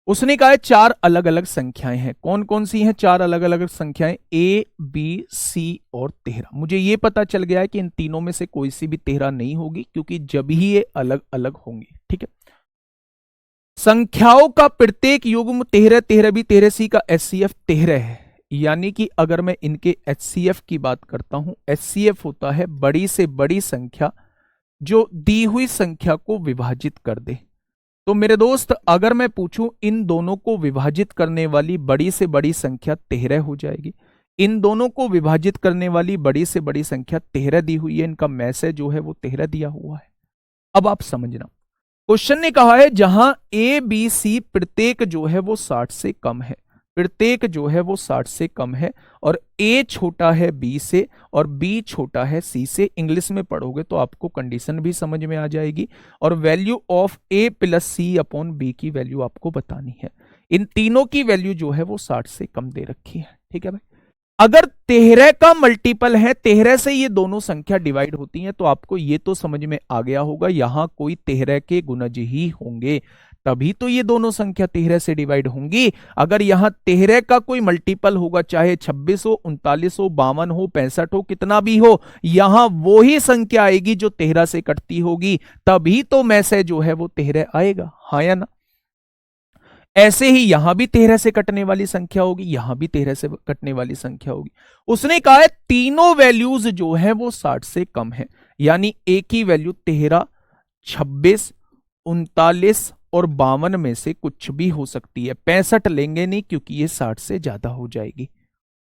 उसने कहा है 4 अलग अलग संख्याएं हैं। कौन कौन सी हैं 4 अलग अलग संख्याएं, ए बी सी और 13। मुझे ये पता चल गया है कि इन तीनों में से कोई सी भी 13 नहीं होगी, क्योंकि जब ही ये अलग अलग होंगी। ठीक है, संख्याओं का प्रत्येक युग्म 13 13 भी 13 सी का एचसीएफ 13 है, यानी कि अगर मैं इनके एचसीएफ की बात करता हूं, एचसीएफ होता है बड़ी से बड़ी संख्या जो दी हुई संख्या को विभाजित कर दे। तो मेरे दोस्त अगर मैं पूछूं इन दोनों को विभाजित करने वाली बड़ी से बड़ी संख्या 13 हो जाएगी। इन दोनों को विभाजित करने वाली बड़ी से बड़ी संख्या 13 दी हुई है, इनका मैसेज जो है वो 13 दिया हुआ है। अब आप समझना, क्वेश्चन ने कहा है जहां ए बी सी प्रत्येक जो है वो 60 से कम है, प्रत्येक जो है वो 60 से कम है, और ए छोटा है बी से और बी छोटा है सी से। इंग्लिश में पढ़ोगे तो आपको कंडीशन भी समझ में आ जाएगी, और value of A plus C upon B की वैल्यू आपको बतानी है। इन तीनों की वैल्यू जो है वो 60 से कम दे रखी है। ठीक है भाई, अगर 13 का मल्टीपल है, 13 से ये दोनों संख्या डिवाइड होती हैं, तो आपको ये तो समझ में आ गया होगा यहां कोई 13 के गुणज ही होंगे, तभी तो ये दोनों संख्या 13 से डिवाइड होंगी। अगर यहां 13 का कोई मल्टीपल होगा, चाहे 26 हो, 39 हो, 52 हो, 65 हो, कितना भी हो, यहां वो ही संख्या आएगी जो 13 से कटती होगी, तभी तो में से जो है वो 13 आएगा, हाँ या ना। ऐसे ही यहां भी 13 से कटने वाली संख्या होगी, यहां भी 13 से कटने वाली संख्या होगी। उसने कहा है तीनों वैल्यूज जो है वो 60 से कम है, यानी एक ही वैल्यू 13, 26, 39 और 52 में से कुछ भी हो सकती है। 65 लेंगे नहीं क्योंकि ये 60 से ज्यादा हो जाएगी,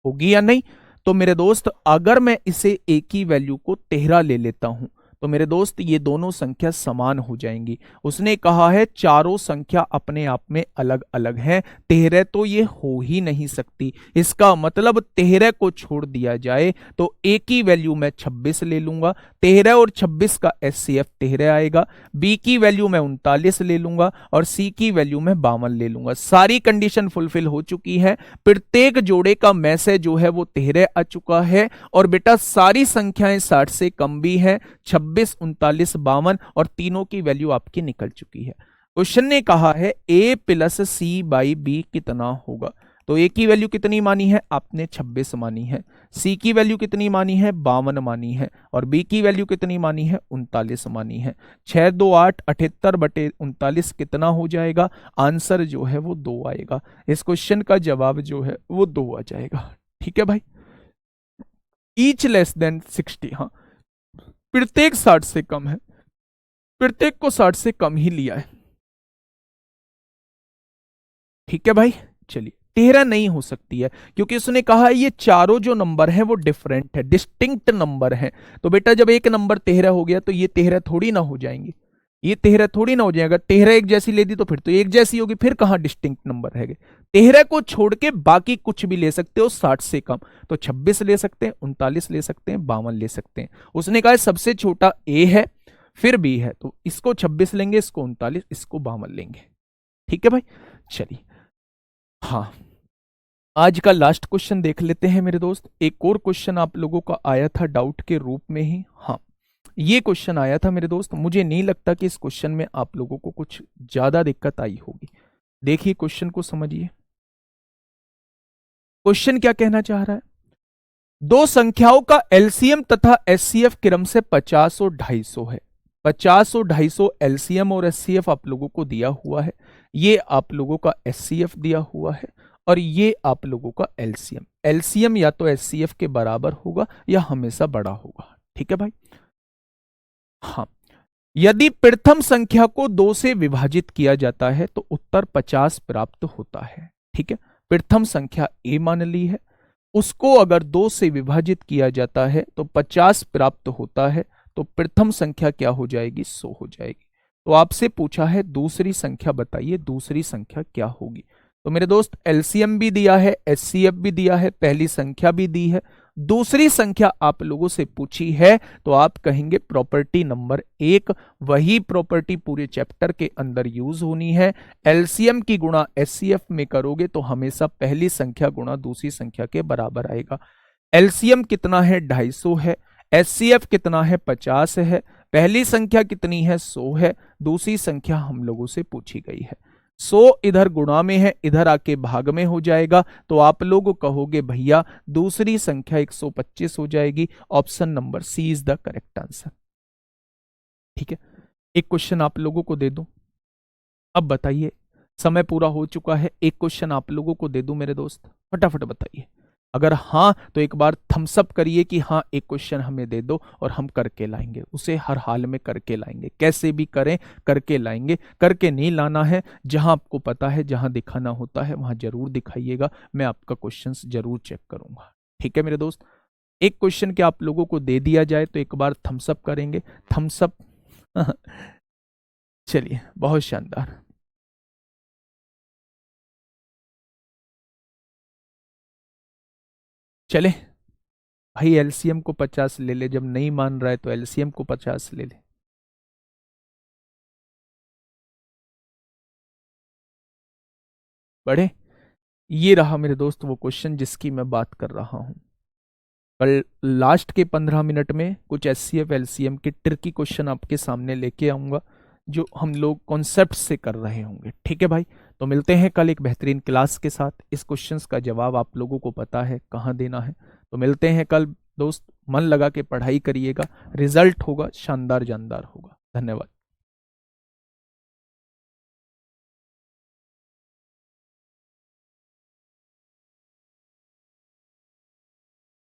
होगी या नहीं। तो मेरे दोस्त अगर मैं इसे एक ही वैल्यू को 13 ले लेता हूं, तो मेरे दोस्त ये दोनों संख्या समान हो जाएंगी। उसने कहा है चारों संख्या अपने आप में अलग अलग हैं, 13 तो ये हो ही नहीं सकती। इसका मतलब 13 को छोड़ दिया जाए तो एक ही वैल्यू मैं 26 ले लूंगा, 13 और 26 का एचसीएफ 13 आएगा। बी की वैल्यू मैं 39 ले लूंगा और सी की वैल्यू मैं 52 ले लूंगा। सारी कंडीशन फुलफिल हो चुकी है, प्रत्येक जोड़े का मैसेज जो है वो 13 आ चुका है। और बेटा सारी संख्याएं 60 से कम भी हैं, 26, 39, 52 और तीनों की वैल्यू आपकी निकल चुकी है। क्वेश्चन ने कहा है a plus C by B कितना होगा। तो a की वैल्यू कितनी मानी है आपने, 26 मानी है। c की वैल्यू कितनी मानी है, 52 मानी है। और b की वैल्यू कितनी मानी है, 39 मानी है। 6 2 8, 78/39 कितना हो जाएगा, आंसर जो है वो 2 आएगा। इस क्वेश्चन का जवाब जो है वो 2 आ जाएगा। ठीक है भाई, ईच लेस देन 60, हाँ प्रत्येक 60 से कम है, प्रत्येक को 60 से कम ही लिया है। ठीक है भाई, चलिए 13 नहीं हो सकती है क्योंकि उसने कहा ये चारों जो नंबर हैं वो डिफरेंट है, डिस्टिंक्ट नंबर हैं। तो बेटा जब एक नंबर 13 हो गया तो ये 13 थोड़ी ना हो जाएंगे, ये 13 थोड़ी ना हो जाएगा। 13 एक जैसी ले दी तो फिर तो एक जैसी होगी, फिर कहां डिस्टिंक्ट नंबर रहेंगे। 13 को छोड़ के बाकी कुछ भी ले सकते हो 60 से कम, तो 26 ले सकते हैं, 39 ले सकते हैं, 52 ले सकते हैं। उसने कहा सबसे छोटा ए है फिर बी है, तो इसको 26 लेंगे, इसको 39, इसको 52 लेंगे। ठीक है भाई, चलिए हाँ आज का लास्ट क्वेश्चन देख लेते हैं मेरे दोस्त। एक और क्वेश्चन आप लोगों का आया था डाउट के रूप में ही, हाँ ये क्वेश्चन आया था मेरे दोस्त। मुझे नहीं लगता कि इस क्वेश्चन में आप लोगों को कुछ ज्यादा दिक्कत आई होगी। देखिए क्वेश्चन को समझिए, क्वेश्चन क्या कहना चाह रहा है। दो संख्याओं का एलसीएम तथा एचसीएफ क्रम से 50 और 250 है। 50 और 250 एलसीएम और एचसीएफ आप लोगों को दिया हुआ है, ये आप लोगों का एचसीएफ दिया हुआ है और ये आप लोगों का एलसीएम। एलसीएम या तो एचसीएफ के बराबर होगा या हमेशा बड़ा होगा। ठीक है भाई, हाँ यदि प्रथम संख्या को 2 से विभाजित किया जाता है तो उत्तर 50 प्राप्त होता है। ठीक है, प्रथम संख्या ए मान ली है, उसको अगर 2 से विभाजित किया जाता है तो 50 प्राप्त होता है, तो प्रथम संख्या क्या हो जाएगी, 100 हो जाएगी। तो आपसे पूछा है दूसरी संख्या बताइए, दूसरी संख्या क्या होगी। तो मेरे दोस्त एलसीएम भी दिया है, एचसीएफ भी दिया है, पहली संख्या भी दी है, दूसरी संख्या आप लोगों से पूछी है, तो आप कहेंगे प्रॉपर्टी नंबर 1। वही प्रॉपर्टी पूरे चैप्टर के अंदर यूज होनी है। एलसीएम की गुणा एचसीएफ में करोगे तो हमेशा पहली संख्या गुणा दूसरी संख्या के बराबर आएगा। एलसीएम कितना है, 250 है। एचसीएफ कितना है, 50 है। पहली संख्या कितनी है, 100 है। दूसरी संख्या हम लोगों से पूछी गई है। 100 इधर गुणा में है, इधर आके भाग में हो जाएगा, तो आप लोग कहोगे भैया दूसरी संख्या 125 हो जाएगी। Option number C is the correct answer. ठीक है, एक क्वेश्चन आप लोगों को दे दूं, अब बताइए, समय पूरा हो चुका है। एक क्वेश्चन आप लोगों को दे दूं मेरे दोस्त, फटाफट बताइए। अगर हाँ तो एक बार थम्स अप करिए कि हाँ एक क्वेश्चन हमें दे दो और हम करके लाएंगे, उसे हर हाल में करके लाएंगे, कैसे भी करें करके लाएंगे। करके नहीं लाना है, जहां आपको पता है जहां दिखाना होता है वहां जरूर दिखाइएगा, मैं आपका क्वेश्चन जरूर चेक करूंगा। ठीक है मेरे दोस्त, एक क्वेश्चन क्या आप लोगों को दे दिया जाए तो एक बार थम्स अप करेंगे, थम्स अप चलिए बहुत शानदार। चले भाई एलसीएम को 50 ले ले, जब नहीं मान रहा है तो एलसीएम को 50 ले ले। बढ़े, ये रहा मेरे दोस्त वो क्वेश्चन जिसकी मैं बात कर रहा हूं। कल लास्ट के 15 मिनट में कुछ एचसीएफ एलसीएम के ट्रिकी क्वेश्चन आपके सामने लेके आऊंगा जो हम लोग कॉन्सेप्ट से कर रहे होंगे। ठीक है भाई, तो मिलते हैं कल एक बेहतरीन क्लास के साथ। इस क्वेश्चंस का जवाब आप लोगों को पता है कहाँ देना है, तो मिलते हैं कल दोस्त। मन लगा के पढ़ाई करिएगा, रिजल्ट होगा शानदार जानदार होगा। धन्यवाद।